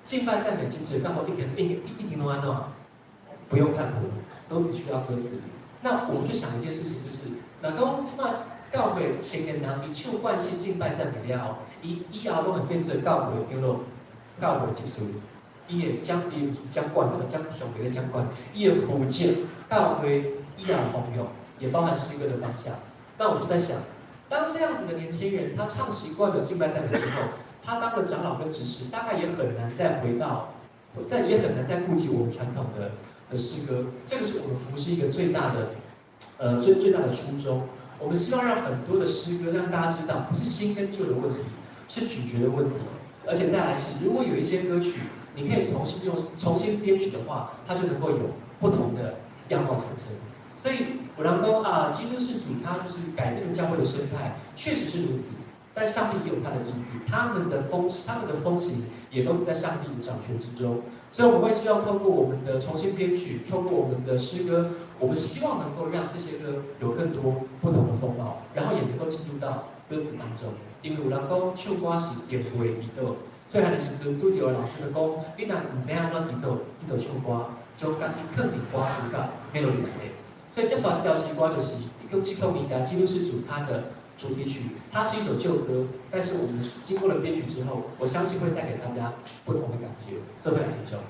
敬拜赞美精髓，刚好一听都安哦，不用看谱，都只需要歌词。那我们就想一件事情，就是那讲即马教会成年人伊唱惯性敬拜赞美了后，以后都很变做教会叫做教会接受，伊会将管和将上帝的将管，伊会负责教会以后方向，也包含诗歌的方向。那我就在想。当这样子的年轻人，他唱习惯了敬拜赞美之后，他当了长老跟执事，大概也很难再也很难再顾及我们传统的诗歌。这个是我们服侍一个最大的最大的初衷。我们希望让很多的诗歌让大家知道，不是新跟旧的问题，是咀嚼的问题。而且再来是，如果有一些歌曲，你可以重新编曲的话，它就能够有不同的样貌产生。所以我让说基督世主他就是改变了教会的生态，确实是如此。但上帝也有他的意思，他们的风行也都是在上帝的掌权之中。所以我们会希望透过我们的重新编曲，透过我们的诗歌，我们希望能够让这些歌有更多不同的风貌，然后也能够进入到歌词当中。因为有人讲唱歌是点播的祈祷，所以还是阵主持老师就讲，你若唔知安怎祈祷，你就唱歌，将家己肯定歌词甲 melody 内底。所以接下来这条西瓜就是跟基督弥达基督是主他的主题曲，它是一首旧歌，但是我们经过了编曲之后，我相信会带给大家不同的感觉。这位来听众。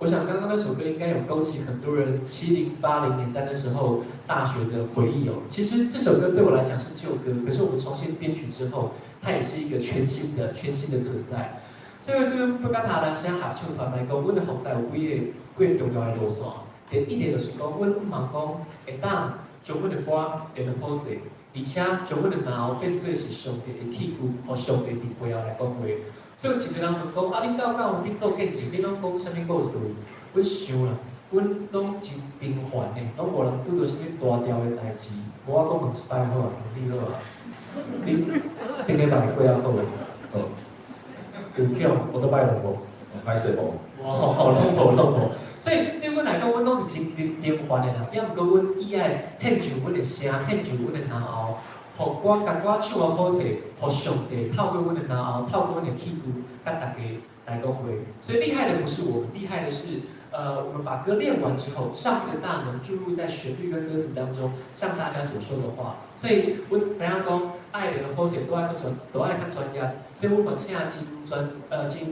我想刚刚那首歌应该有勾起很多人70、80年代的时候大学的回忆哦。其实这首歌对我来讲是旧歌，可是我们重新编曲之后，它也是一个全新的存在。所以对不甲他人声合唱团来讲，阮的服饰有几个重要的路线。第一个就是讲，阮望讲会当将阮的歌变得好势，而且将阮的脑变做是上帝的器具，和上帝伫背后来讲话。所以有一个人问讲，啊，恁到教去做见证，恁拢讲啥物故事？阮想啦，阮拢真平凡的，拢无人拄到啥物大条的代志。无我讲问一摆好啊，你好啊，你顶礼拜过啊好无？好。有巧，我都摆落无，歹势无。好拢无。所以对阮来讲，阮拢是真平凡的人，也毋过阮以爱献上阮的声，献上阮的脑后。互我甲我唱个好势，互上帝透过阮的脑后，透过阮的器具，甲大家来讲话。所以厉害的不是我们，厉害的是，我们把歌练完之后，上帝的大能注入在旋律跟歌词当中，像大家所说的话。所以阮知影讲，爱的好势都爱较专业，所以阮嘛请真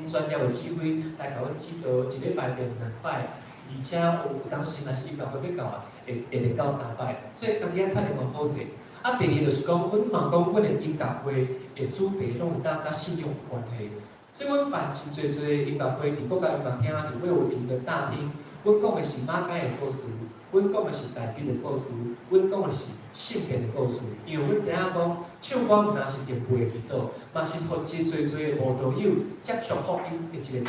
专业的指挥来甲阮指导，一礼拜练2摆。而且有当时若是音乐会要到会练到3摆，所以家己爱确定个好势。啊，第二就是讲，阮嘛讲，阮的音乐会的主题拢有当甲信仰有关系。所以阮办真侪音乐会，伫国家音乐厅，伫魏武营的大厅，阮讲的是马街的故事，阮讲的是大悲的故事，阮讲的是圣殿的故事。因为阮知影讲，唱歌毋但是定背的祈祷，嘛是互真侪的无道友接触福音的一个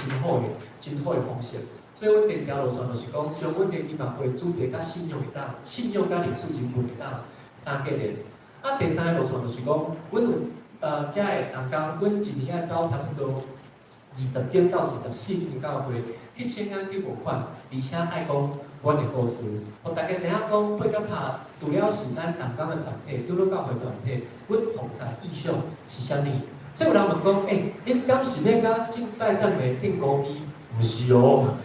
真好的方式。所以阮第二条路线就是讲，将阮的音乐会主题甲信仰会当，信仰甲历史人物会当三结连。啊，第三个路线就是讲，阮有遮个同工，阮一年爱走差不多20间到24间教会，去请安去募款，而且爱讲阮的故事，互大家知影讲，八甲拍除了是咱同工的团体，除了教会团体，阮服侍意向是啥物？所以有人问讲，恁敢是要甲敬拜赞美定高机？毋是哦。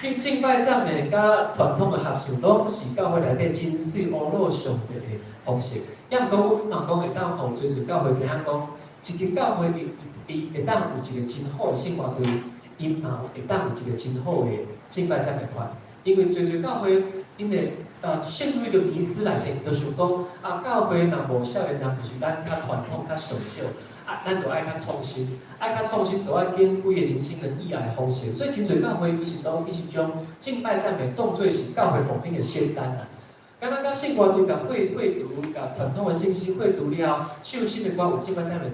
敬拜赞美甲传统的合唱，拢是教会内底真水乌络上帝的方式。也毋过，阮嘛讲会当互侪教会知影讲，一间教会伊会当有一个真好的圣乐队，伊嘛会当有一个真好的敬拜赞美团。因为侪教会因为陷入一个迷思内底，就是讲教会若无少年人，就是咱较传统较守旧。咱就爱较创新，就爱跟规个年轻人以爱的方式。所以真侪教会伊是将敬拜赞美当作是教会福音的先单啊。敢若甲圣歌队甲会读甲传统的信息会读了，唱新的歌有敬拜赞美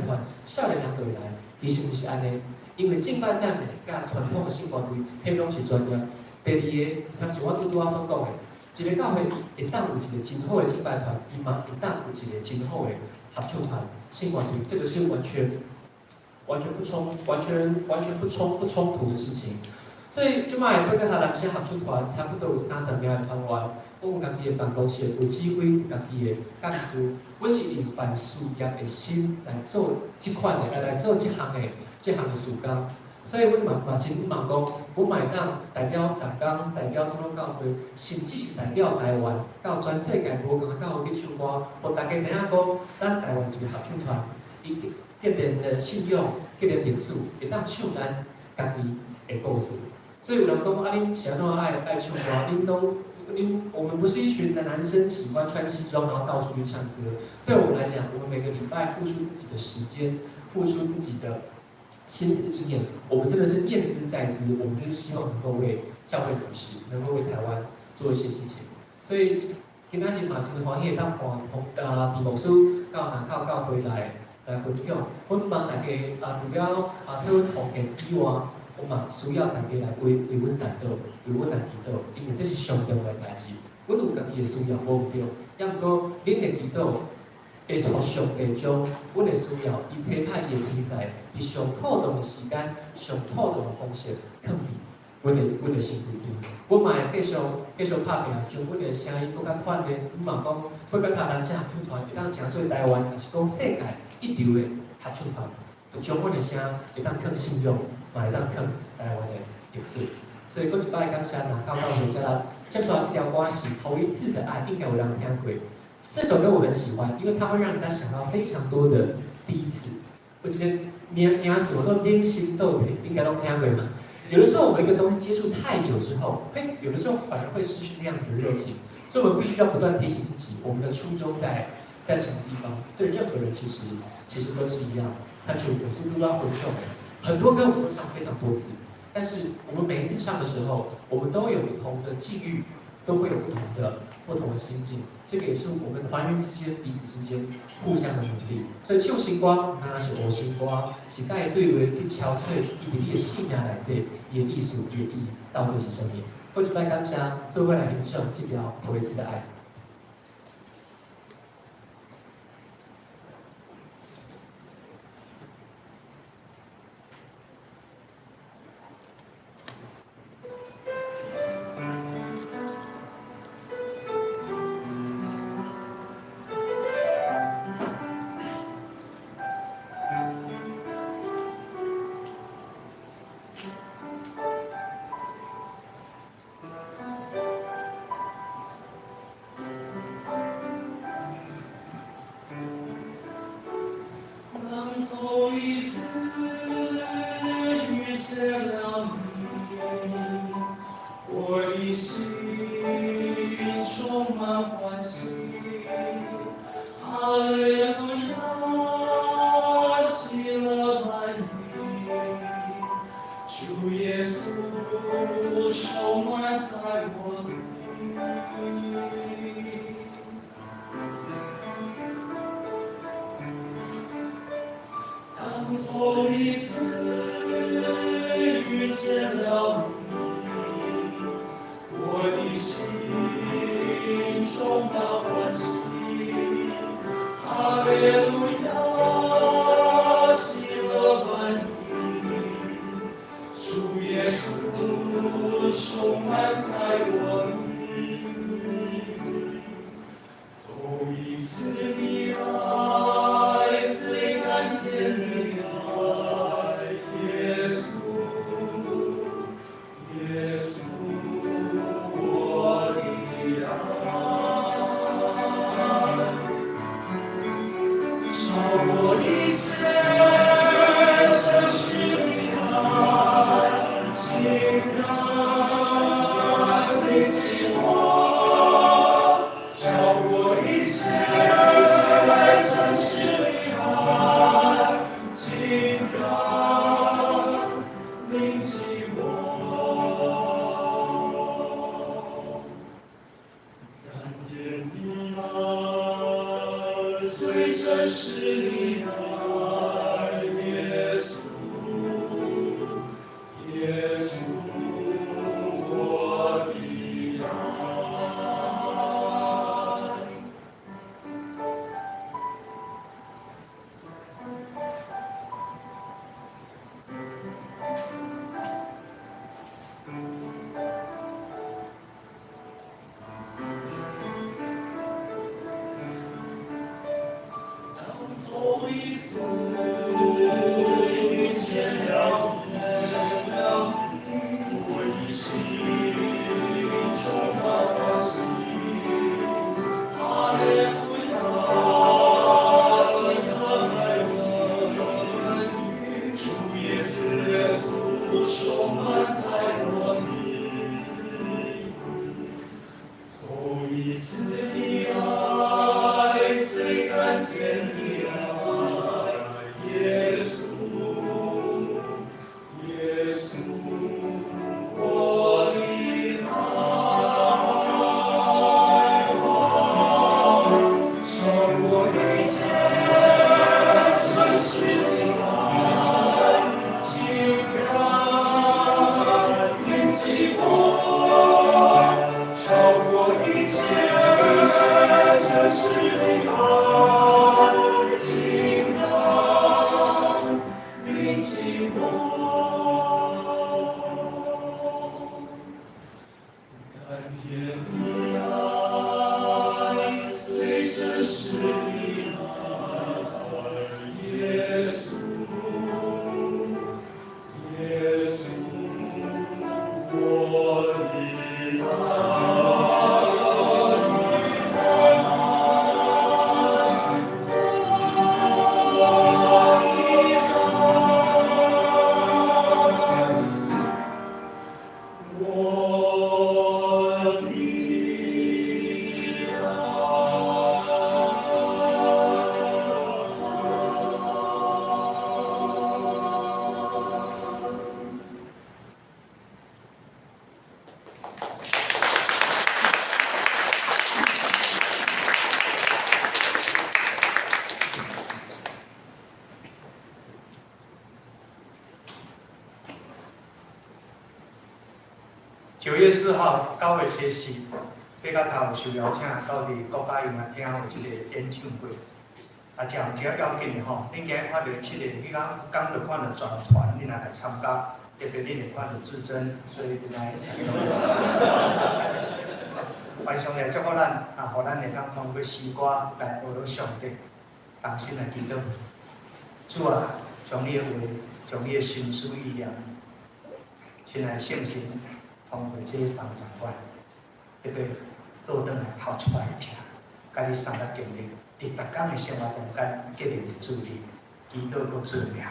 团，少年人就会来。其实毋是安尼，因为敬拜赞美甲传统的圣歌队，迄拢是专业。第二个，像是我拄仔所讲的，一个教会会当有一个真好的敬拜团，伊嘛会当有一个真好的合唱团。信管局，这个是完全不冲突的事情。所以即摆要跟他南下合唱团，差不多有30名的团员，我有家己的办公室，有指挥，有家己的干事，阮是用办事业的心来做来做这项的事工。所以阮嘛真望讲，阮嘛会当代表台港，代表咱教会，甚至是代表台湾，到全世界无共教会去唱歌，互大家知影讲，咱台湾一个合唱团，伊建立的信仰、建立历史，会当唱咱家己的故事。所以有人讲，恁是安怎爱唱歌？我们不是一群男生喜欢穿西装，然后到处去唱歌。对我们来讲，我们每个礼拜付出自己的时间，付出自己的心思意念，我们真的是念兹在兹，我们就是希望能够为教会服侍，能够为台湾做一些事情。所以今仔日嘛，真欢喜当陈牧师到南靠教会来分享。阮望大家除了替阮奉献以外，我嘛需要大家来为阮祷告，为阮来祈祷，因为这是上重要的代志。阮有家己的需要，无毋对。也毋过，恁的祈祷会互上帝将阮的需要，伊切派伊的题材，以上妥当的时间、上妥当的方式，放伫阮的身躯顶。阮嘛会继续拍拼，将阮的声音更较宽的。阮嘛讲，要甲他人这合唱团，会当成做台湾，也是讲世界一流的合唱团，就将阮的声会当放信仰，嘛会当放台湾的历史。所以，搁一摆感谢南靠教会遮啦，接下来这条歌是头一次的爱，应该有人听过。这首歌我很喜欢，因为它会让人家想到非常多的第一次。我觉得名词我都lin心斗体，应该都听过嘛。有的时候我们一个东西接触太久之后，有的时候反而会失去那样子的热情，所以我们必须要不断提醒自己，我们的初衷在什么地方？对任何人其实都是一样，他主耶稣都要回动。很多歌我们都唱非常多次，但是我们每一次唱的时候，我们都有不同的际遇，都会有不同的心境。这个也是我们团员之间彼此之间互相的努力。所以唱星光，那是我星光，是带队员去憔悴，以你的信仰来对，也艺术也意到底是什么？或是拜感谢，最后来欣赏这条头一次的爱。头一次遇见了你，我的心充满欢喜。哈利路亚，喜乐满溢，主耶稣充满在我里。头一次的爱，最甘甜的。4号9月初4，迄个头受邀请到伫国家音乐厅有一个演唱会。啊，这样只要紧的吼，恁今日看到7个，迄刚就看到全团，恁也来参加，特别恁会看到至真，所以恁来。晚上来祝福咱，互咱会当通过诗歌来学到上帝，同心来祈祷。主啊，将你的话，将你的心思意念，先来圣神通过这帮长官，特别倒转来跑出来的车，甲你三个经历，伫逐天的生活中间积累的注意，祈祷个注命。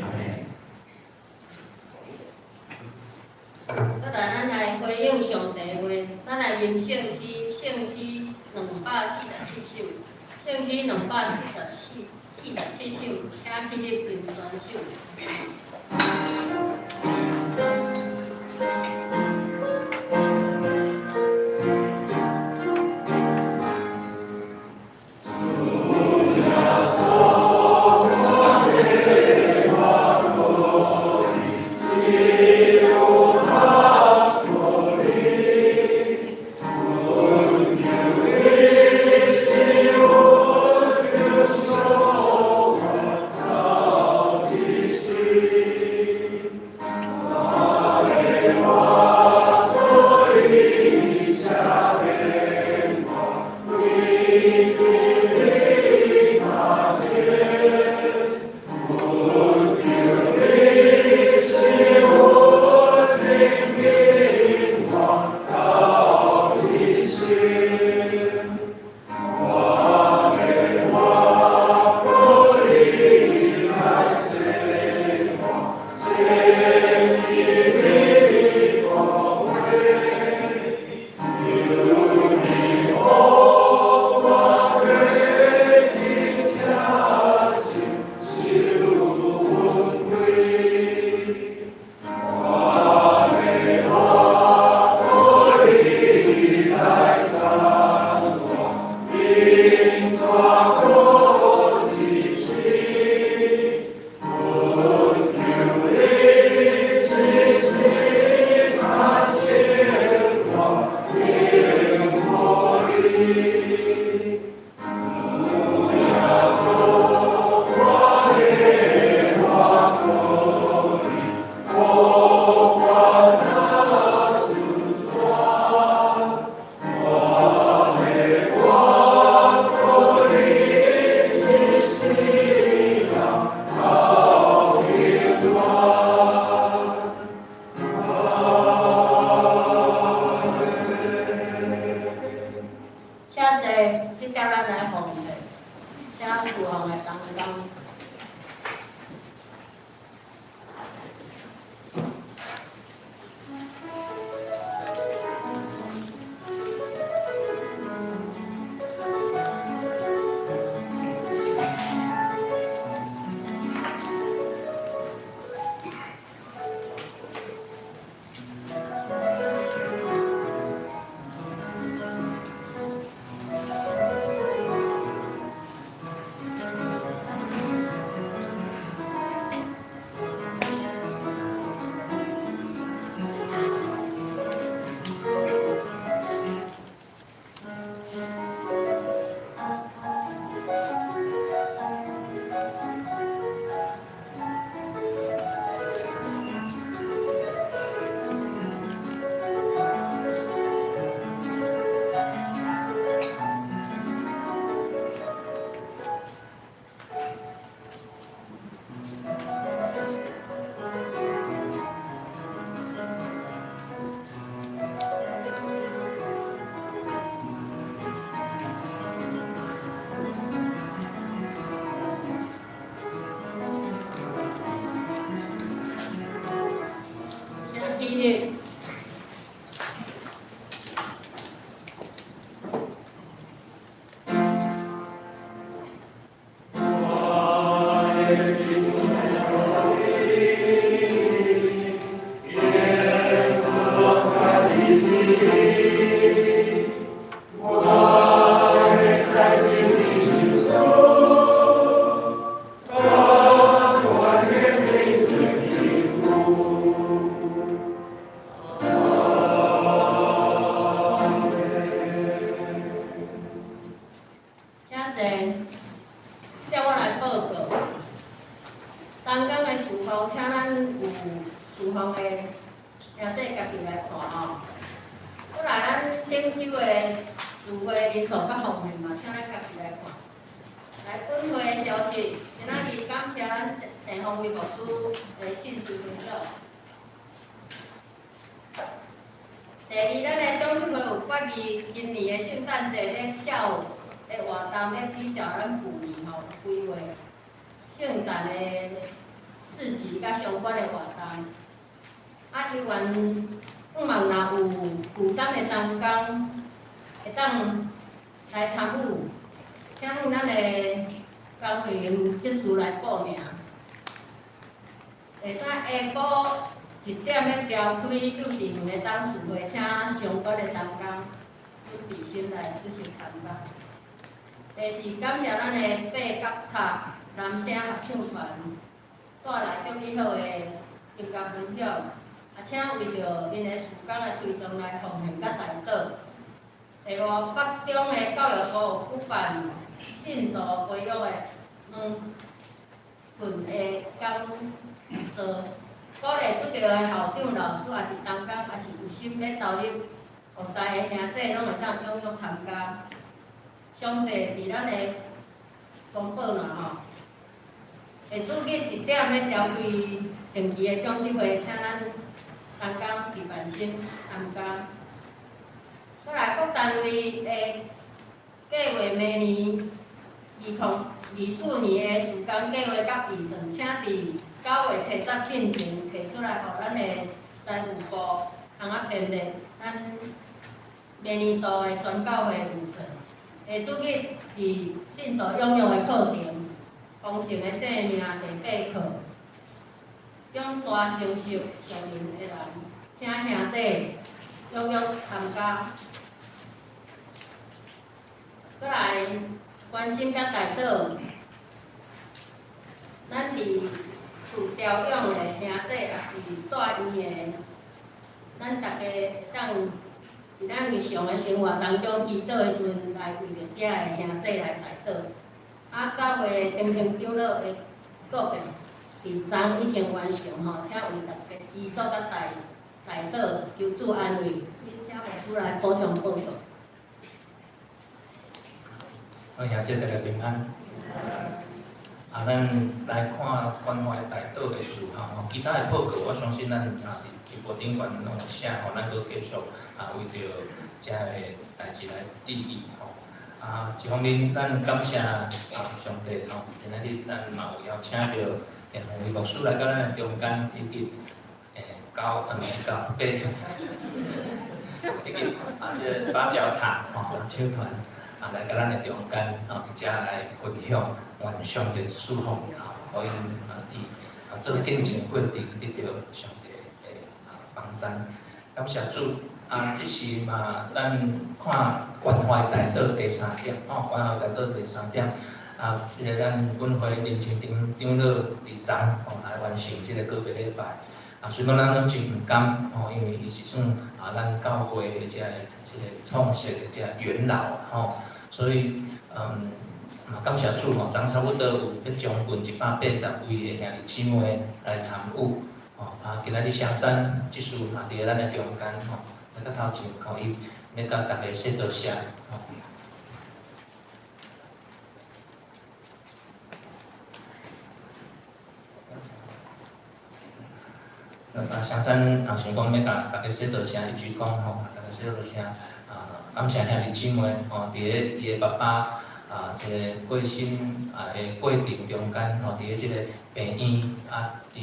阿门。再来，咱来回应上帝的话，咱来念圣诗，圣诗247首，圣诗247首，请起立并全首。吼。过来，咱顶即月聚会人数较丰富嘛，请咱家己来看。来，本会的消息，今仔日感谢咱陈芳威牧师的信息分享。第二，咱的中聚会有决议，今年的圣诞节咧照的活动咧比照咱旧年吼规划圣诞的市集甲相关的活动。啊，希望希望若有负担的同工会当来参与，请咱的工会员即时来报名。下下晡1点咧召开幼稚园的董事会，请相关的同工准备心来出席参加。第四，感谢咱的八角塔男声合唱团带来足美好的音乐分享，也请为着因的事工的推动来奉献甲代祷。第五，北中的教育部有举办信徒培育的份的讲座。鼓励主要的校长、老师，也是同工，也是有心要投入学师的兄弟，拢会当踴跃参加。详细伫咱的公报啦吼。下主日1点咧召开定期的中集会，请咱同工举办心参加。再来各单位的计划，明年2024年的施工计划甲预算，请伫9月初10进前提出来，互咱的财务部通编列咱明年度的全教会预算。下主日是信徒养育的课程，丰盛的生命第8课，中大小熟上人的人，请兄弟踊跃参加。再来关心甲代祷，咱伫厝调养的兄弟，也是带院的，咱大家会当伫咱日常的生活当中祈祷的时阵，来为着遮的兄弟来代祷。啊，教会丁庆长老的个别伫昨已经完成吼，请为大家遗嘱甲代祷，求主安慰。请牧师来补充报道。好，兄弟大家平安。咱来看关怀代祷的事项吼，其他的报告，我相信咱伫报顶悬拢有写吼，咱搁继续为着遮个代志来致意吼。一方面，咱感谢上帝吼，今仔日咱嘛有邀请到洪威牧师来到咱的中间，以及8，以及这八角塔吼合唱团来到咱的中间，伫遮来分享完上帝祝福，互因伫做见证过程得到上帝的帮助。感谢主。即时嘛，咱看关怀代祷第3点，关怀代祷第3点，即个咱本会林清长老伫昨来完成即个个别礼拜，虽然咱拢真毋甘，因为伊是算咱教会的即个创设的即个元老，所以感谢主昨差不多有要将近180位的兄弟姊妹来参与，今仔日上山即事嘛伫咱的中间，来到头前，伊要甲大家说道谢。上山想讲要甲大家说道谢，一句讲大家说道谢，感谢兄弟姊妹伫咧伊的爸爸即个过身的过程中间伫咧即个病院伫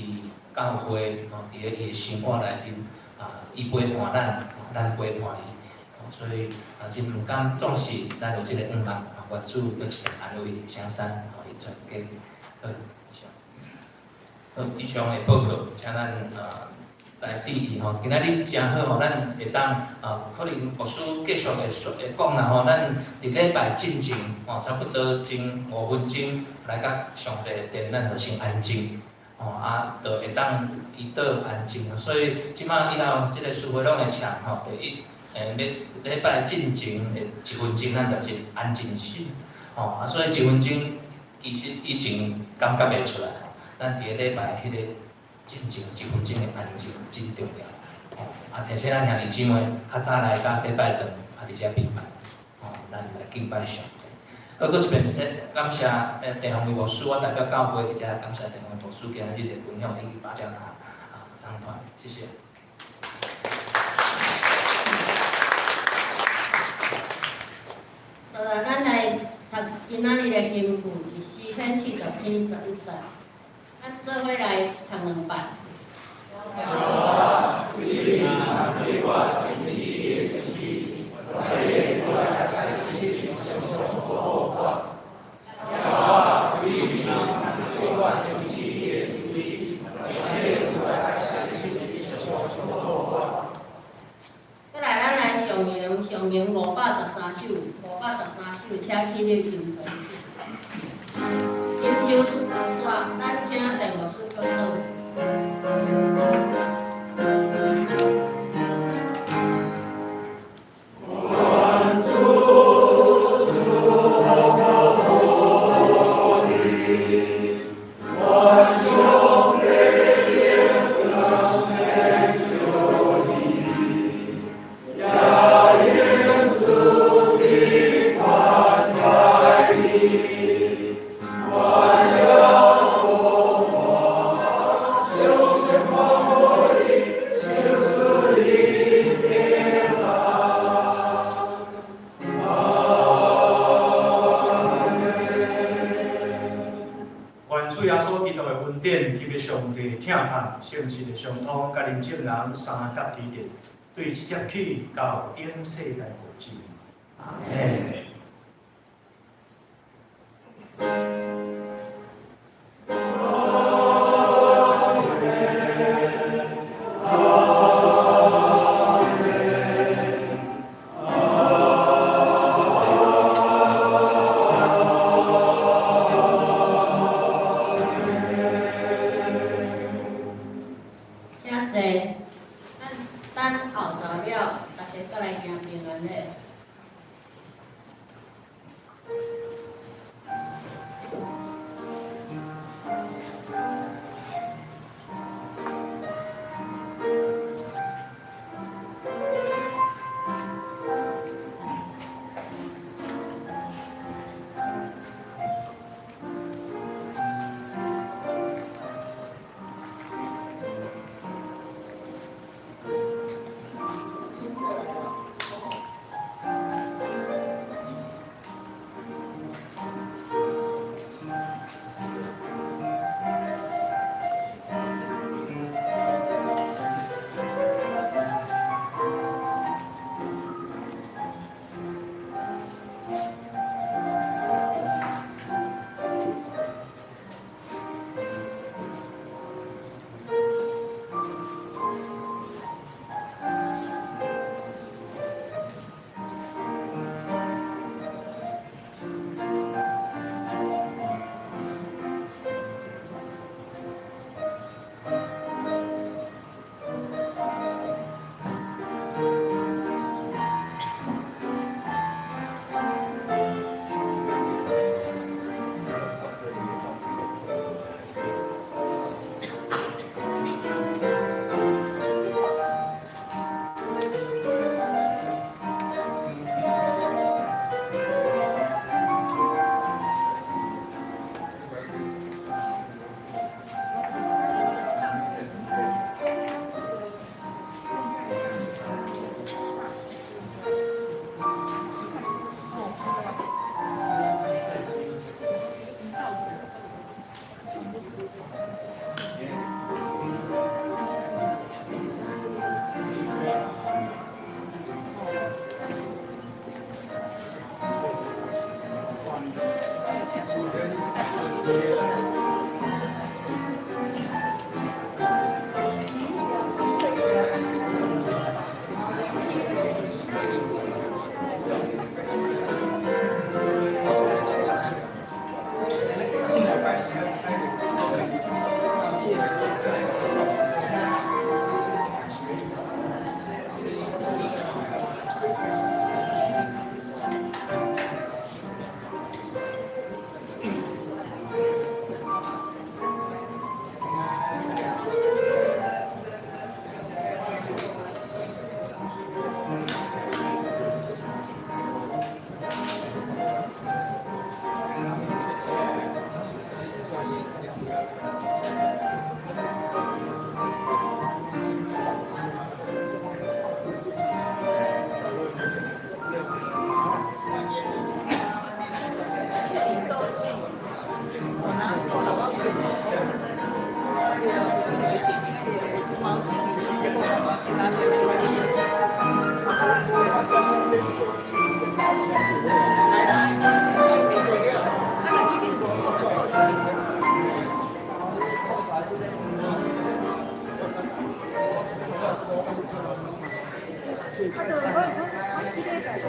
教会伫咧伊的生活内面伊陪伴咱。咱陪伴伊，所以真毋甘，总是咱有即个愿望，愿主搁一个安慰上山，伊全家。好，以上的报告，请咱来致意吼。今仔日真好吼，咱会当可能牧师继续会讲啦吼，咱伫礼拜进前差不多前5分钟来甲上帝殿，咱就先安静。就会当祈祷安静，所以即摆以后即个聚会拢会唱第一，礼拜进前的1分钟，咱就是安静心，所以1分钟其实以前感觉袂出来，咱伫个礼拜迄个进前1分钟的安静真重要，提醒咱兄弟姊妹较早来甲礼拜堂，伫遮平安，咱来敬拜上帝。好，搁一遍说感谢地方卫牧师，我代表教会伫遮感谢地方卫牧师今日的分享以及八教堂张团，谢谢。好啦，咱来读今仔日的经句是诗篇40篇11节，咱做伙来读2遍。再来，咱来上扬513首请起立敬拜。音手出煞，咱请电牧师教导。主耶稣基督的恩典，特别上帝听叹，圣实的相通，甲人众人三甲提定，对接起到永世来无尽。阿门。等后头了，大家再来行平安礼。安好就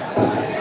来，